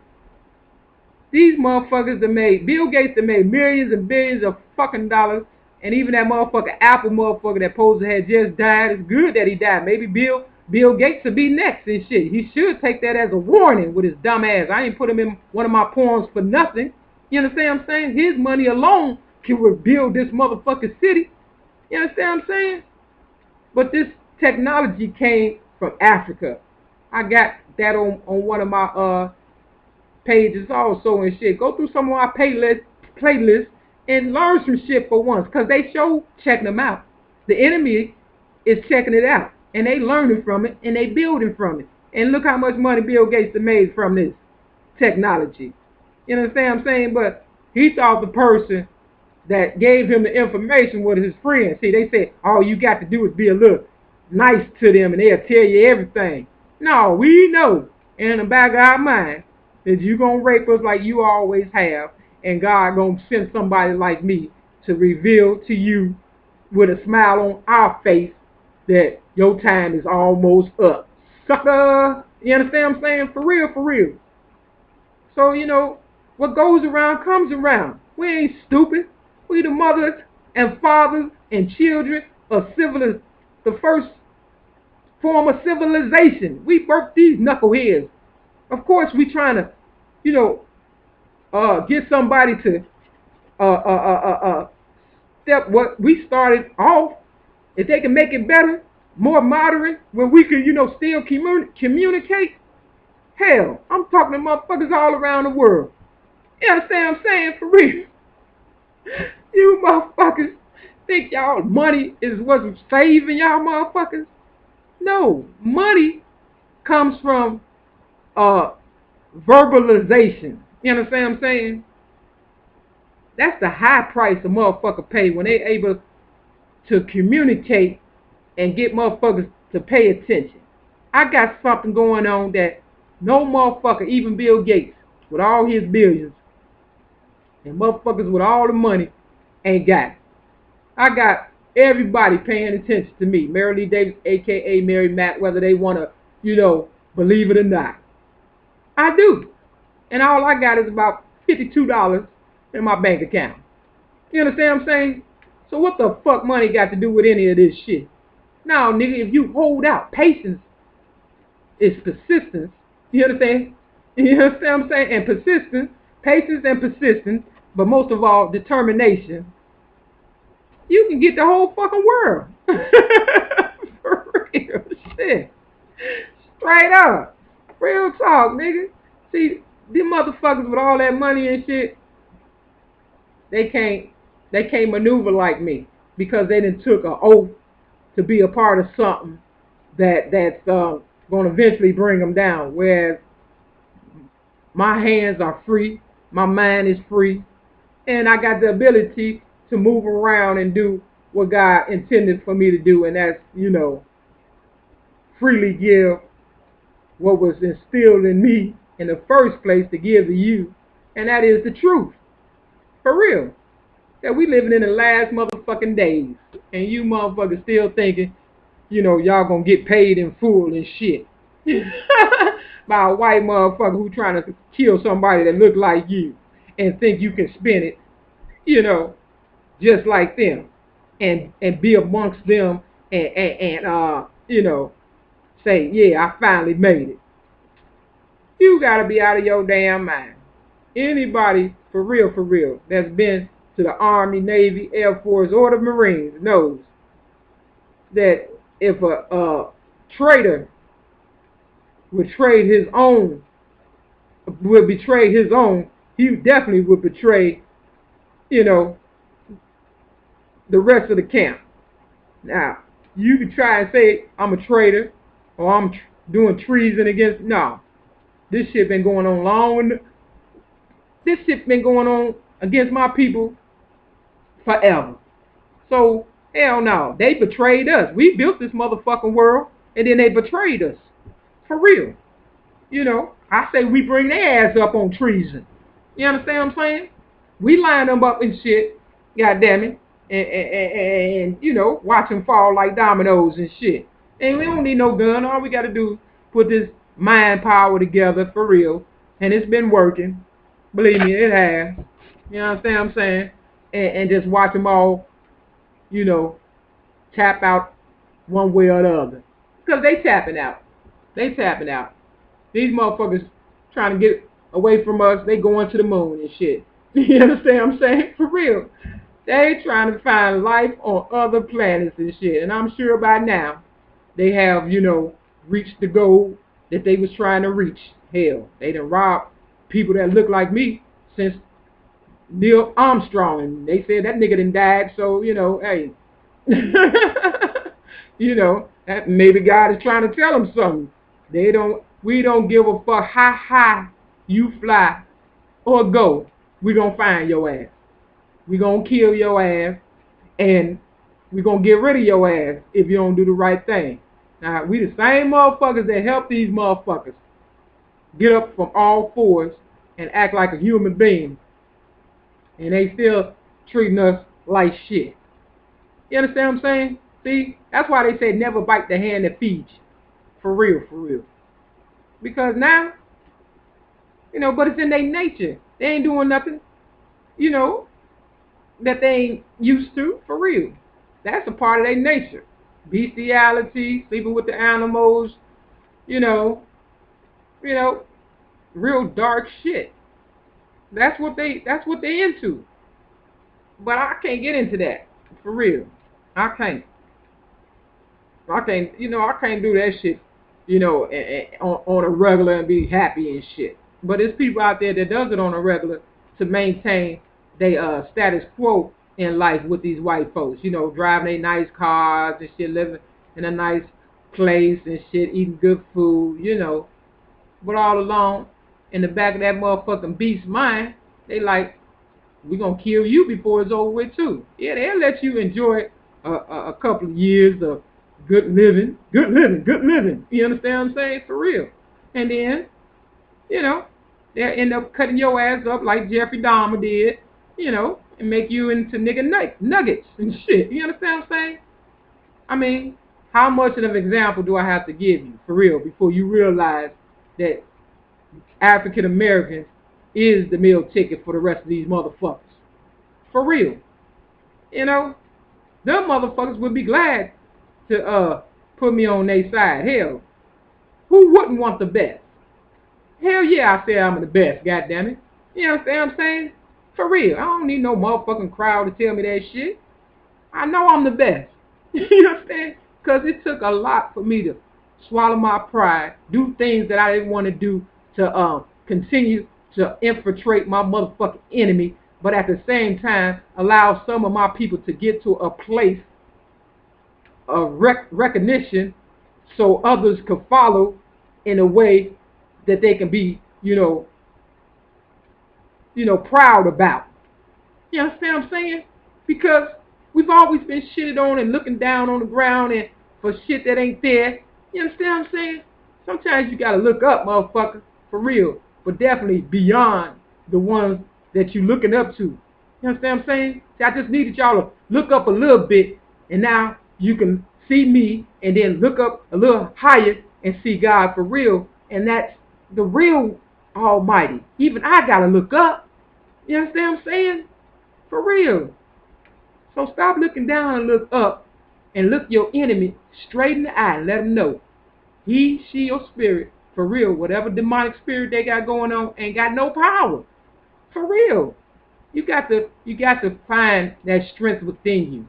These motherfuckers that made, Bill Gates that made millions and billions of fucking dollars, and even that motherfucker Apple motherfucker that supposed to have just died, it's good that he died. Maybe Bill Gates will be next and shit. He should take that as a warning with his dumb ass. I ain't put him in one of my poems for nothing. You understand what I'm saying? His money alone can rebuild this motherfucking city. You understand what I'm saying? But this technology came from Africa. I got that on one of my pages also and shit. Go through some of my playlists and learn some shit for once, because they show checking them out. The enemy is checking it out, and they learning from it, and they building from it. And look how much money Bill Gates has made from this technology. You understand what I'm saying? But he thought the person that gave him the information was his friend. See, they said, all you got to do is be a little nice to them, and they'll tell you everything. No, we know in the back of our mind that you're going to rape us like you always have, and God going to send somebody like me to reveal to you with a smile on our face that your time is almost up. Sucker! You understand what I'm saying? For real, for real. So, you know, what goes around comes around. We ain't stupid. We the mothers and fathers and children of the first form of civilization. We birthed these knuckleheads. Of course, we trying to, you know, get somebody to step what we started off. If they can make it better, more modern, where we can, you know, still communicate. Hell, I'm talking to motherfuckers all around the world. You understand what I'm saying? For real. You motherfuckers think y'all money is what's saving y'all motherfuckers? No, money comes from verbalization. You understand what I'm saying? That's the high price a motherfucker pay when they able to communicate and get motherfuckers to pay attention. I got something going on that no motherfucker, even Bill Gates, with all his billions, and motherfuckers with all the money, ain't got it. I got everybody paying attention to me. Mary Lee Davis, a.k.a. Mary Matt, whether they want to, you know, believe it or not. I do. And all I got is about $52 in my bank account. You understand what I'm saying? So what the fuck money got to do with any of this shit? Now, nigga, if you hold out, patience is persistence. You understand? You understand what I'm saying? And persistence, patience and persistence, but most of all, determination. You can get the whole fucking world. For real shit. Straight up. Real talk, nigga. See, them motherfuckers with all that money and shit, they can't maneuver like me because they done took an oath to be a part of something that's going to eventually bring them down. Whereas my hands are free, my mind is free, and I got the ability to move around and do what God intended for me to do, and that's, you know, freely give what was instilled in me in the first place to give to you, and that is the truth. For real. That we living in the last motherfucking days, and you motherfuckers still thinking, you know, y'all gonna get paid in full and shit. By a white motherfucker who trying to kill somebody that look like you and think you can spin it, you know, just like them, and be amongst them and you know, say, yeah, I finally made it. You gotta be out of your damn mind. Anybody for real that's been to the Army, Navy, Air Force, or the Marines knows that if a traitor would betray his own, he definitely would betray, you know, the rest of the camp. Now, you can try and say I'm a traitor or I'm doing treason against. No, this shit been going on long. This shit been going on against my people forever. So, hell no. They betrayed us. We built this motherfucking world, and then they betrayed us. For real. You know, I say we bring their ass up on treason. You understand what I'm saying? We line them up and shit, goddamn it, and you know, watch them fall like dominoes and shit. And we don't need no gun. All we got to do is put this mind power together for real, and it's been working. Believe me, it has. You understand what I'm saying? And just watch them all, you know, tap out one way or the other. Because they tapping out. They tapping out. These motherfuckers trying to get away from us, they going to the moon and shit. You understand what I'm saying? For real. They trying to find life on other planets and shit. And I'm sure by now they have, you know, reached the goal that they was trying to reach. Hell, they done robbed people that look like me since Neil Armstrong, and they said that nigga done died, so, hey. That maybe God is trying to tell them something. We don't give a fuck how high you fly or go. We gonna find your ass. We gonna kill your ass, and we gonna get rid of your ass if you don't do the right thing. Now, we the same motherfuckers that help these motherfuckers get up from all fours and act like a human being, and they still treating us like shit. You understand what I'm saying? See, that's why they say never bite the hand that feeds you. For real, for real. Because now, but it's in their nature. They ain't doing nothing, that they ain't used to. For real. That's a part of their nature. Bestiality, sleeping with the animals, you know, real dark shit. That's what they into. But I can't get into that. For real. I can't do that shit, on a regular and be happy and shit. But there's people out there that does it on a regular to maintain their status quo in life with these white folks. Driving their nice cars and shit, living in a nice place and shit, eating good food, But all along, in the back of that motherfucking beast's mind, they like, we're going to kill you before it's over with too. Yeah, they'll let you enjoy a couple of years of good living. You understand what I'm saying? For real. And then, they'll end up cutting your ass up like Jeffrey Dahmer did, and make you into nigga nuggets and shit. You understand what I'm saying? I mean, how much of an example do I have to give you, for real, before you realize that African Americans is the meal ticket for the rest of these motherfuckers? For real. Them motherfuckers would be glad to put me on their side. Hell, who wouldn't want the best? Hell yeah, I say I'm the best, goddammit. You understand what I'm saying? For real. I don't need no motherfucking crowd to tell me that shit. I know I'm the best. You understand? Because it took a lot for me to swallow my pride, do things that I didn't want to do to continue to infiltrate my motherfucking enemy, but at the same time allow some of my people to get to a place of recognition so others could follow in a way that they can be, proud about. You understand what I'm saying? Because we've always been shitted on and looking down on the ground and for shit that ain't there. You understand what I'm saying? Sometimes you gotta look up, motherfucker, for real, but definitely beyond the ones that you looking up to. You understand what I'm saying? See, I just needed y'all to look up a little bit, and now you can see me, and then look up a little higher and see God for real, and that's the real Almighty. Even I gotta look up. You understand what I'm saying? For real. So stop looking down and look up, and look your enemy straight in the eye and let him know he, she, or spirit, for real, whatever demonic spirit they got going on, ain't got no power. For real. You got to find that strength within you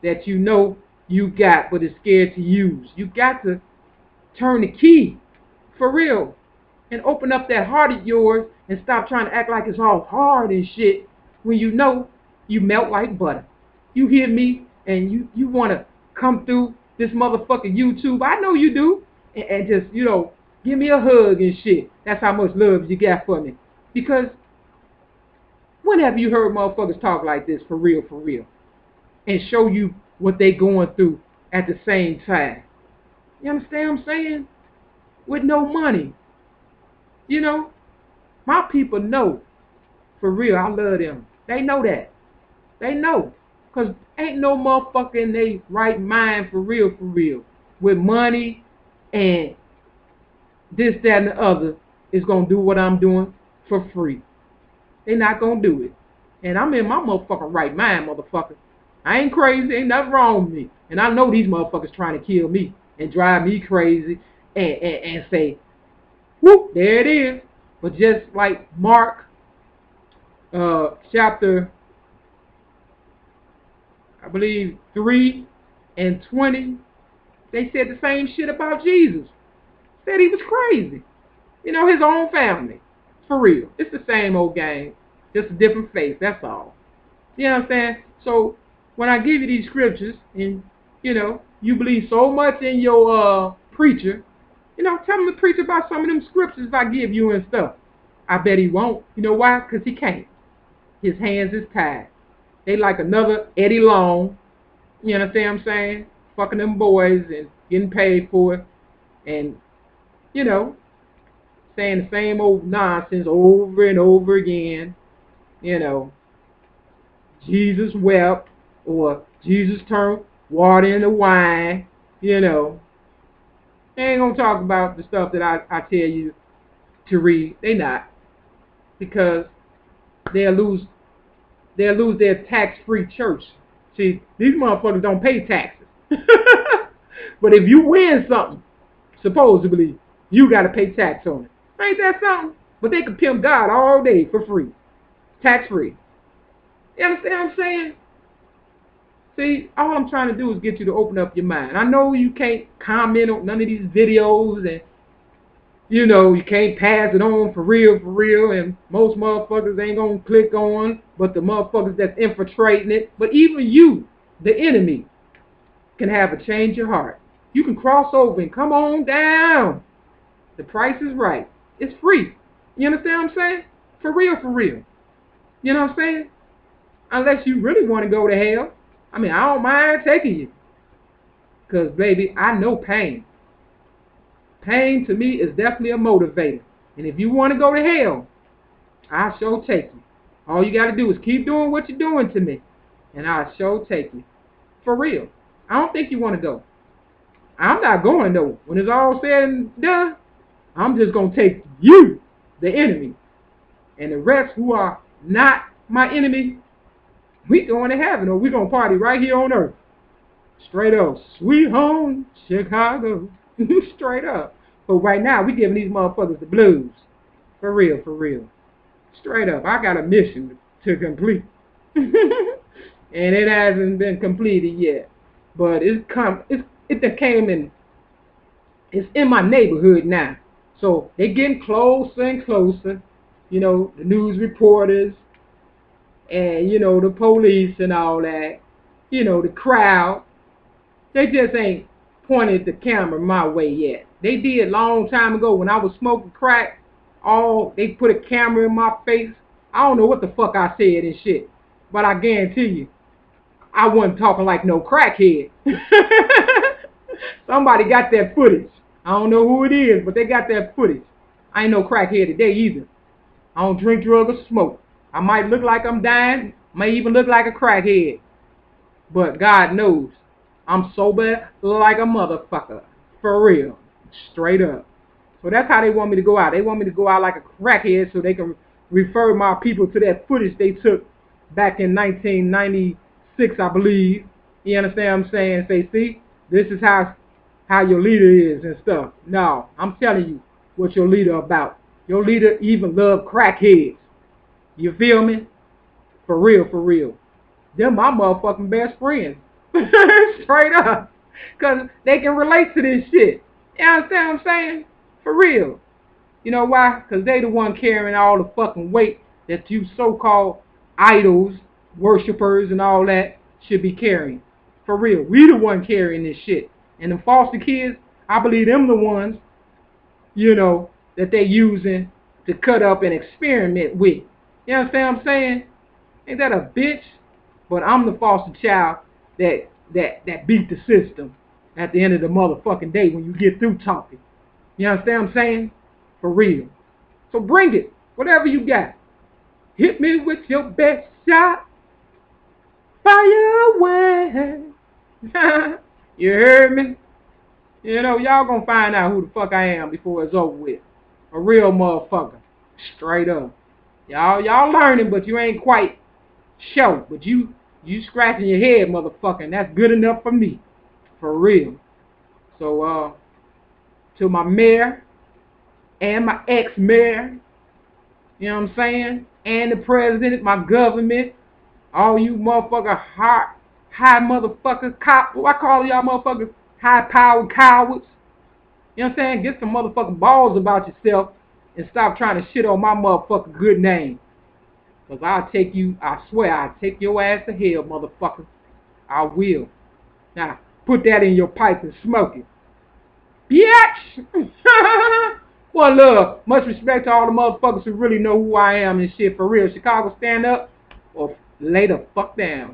that you got but is scared to use. You got to turn the key, for real, and open up that heart of yours and stop trying to act like it's all hard and shit when you melt like butter. You hear me and you want to come through this motherfucking YouTube. I know you do. And just, give me a hug and shit. That's how much love you got for me. Because when have you heard motherfuckers talk like this for real, and show you what they going through at the same time? You understand what I'm saying? With no money. My people know, for real, I love them. They know that. They know. Because ain't no motherfucker in their right mind for real, with money and this, that, and the other is going to do what I'm doing for free. They not going to do it. And I'm in my motherfucking right mind, motherfucker. I ain't crazy. Ain't nothing wrong with me. And I know these motherfuckers trying to kill me and drive me crazy and say, whoop, there it is. But just like Mark chapter, I believe, 3 and 20, they said the same shit about Jesus. Said he was crazy. His own family. For real. It's the same old game. Just a different faith, that's all. You know what I'm saying? So when I give you these scriptures and, you know, you believe so much in your preacher, you know, tell him to preach about some of them scriptures I give you and stuff. I bet he won't. You know why? Because he can't. His hands is tied. They like another Eddie Long, you understand what I'm saying? Fucking them boys and getting paid for it. And, you know, saying the same old nonsense over and over again. You know, Jesus wept, or Jesus turned water into wine. You know, they ain't gonna talk about the stuff that I tell you to read. They not, because they'll lose their tax-free church. See, these motherfuckers don't pay taxes. But if you win something, supposedly, you got to pay tax on it. Ain't that something? But they can pimp God all day for free. Tax-free. You understand what I'm saying? See, all I'm trying to do is get you to open up your mind. I know you can't comment on none of these videos, and, you know, you can't pass it on for real, and most motherfuckers ain't going to click on, but the motherfuckers that's infiltrating it. But even you, the enemy, can have a change of heart. You can cross over and come on down. The price is right. It's free. You understand what I'm saying? For real. You know what I'm saying? Unless you really want to go to hell. I mean, I don't mind taking you. Because, baby, I know pain. Pain, to me, is definitely a motivator. And if you want to go to hell, I'll sure take you. All you got to do is keep doing what you're doing to me, and I'll sure take you. For real. I don't think you want to go. I'm not going, though. When it's all said and done, I'm just going to take you, the enemy, and the rest who are not my enemy, we going to heaven, or we going to party right here on earth. Straight up. Sweet home, Chicago. Straight up. But right now, we giving these motherfuckers the blues. For real. Straight up. I got a mission to complete. And it hasn't been completed yet. But it came in. It's in my neighborhood now. So they're getting closer and closer. You know, the news reporters and, you know, the police and all that. You know, the crowd. They just ain't pointed the camera my way yet. They did a long time ago when I was smoking crack. They put a camera in my face. I don't know what the fuck I said and shit. But I guarantee you, I wasn't talking like no crackhead. Somebody got that footage. I don't know who it is, but they got that footage. I ain't no crackhead today either. I don't drink, drug, or smoke. I might look like I'm dying. May even look like a crackhead. But God knows, I'm sober like a motherfucker. For real. Straight up. So that's how they want me to go out. They want me to go out like a crackhead so they can refer my people to that footage they took back in 1996, I believe. You understand what I'm saying? Say, see, this is how your leader is and stuff. No, I'm telling you what your leader about. Your leader even love crackheads. You feel me? For real. They're my motherfucking best friends. Straight up. Because they can relate to this shit. You understand what I'm saying? For real. You know why? Because they the one carrying all the fucking weight that you so-called idols, worshipers, and all that should be carrying. For real. We the one carrying this shit. And the foster kids, I believe them the ones, you know, that they using to cut up and experiment with. You understand what I'm saying? Ain't that a bitch? But I'm the foster child that beat the system at the end of the motherfucking day when you get through talking. You understand what I'm saying? For real. So bring it. Whatever you got. Hit me with your best shot. Fire away. You heard me? You know, y'all gonna find out who the fuck I am before it's over with. A real motherfucker. Straight up. Y'all learning, but you ain't quite sure. But you scratching your head, motherfucker, and that's good enough for me. For real. So, to my mayor and my ex-mayor, you know what I'm saying? And the president, my government, all you motherfucker high motherfuckers, I call y'all motherfuckers high-powered cowards. You know what I'm saying? Get some motherfucking balls about yourself and stop trying to shit on my motherfucking good name. Because I'll take you, I swear, I'll take your ass to hell, motherfucker. I will. Now, put that in your pipe and smoke it. Bitch! One love. Much respect to all the motherfuckers who really know who I am and shit. For real. Chicago, stand up or lay the fuck down.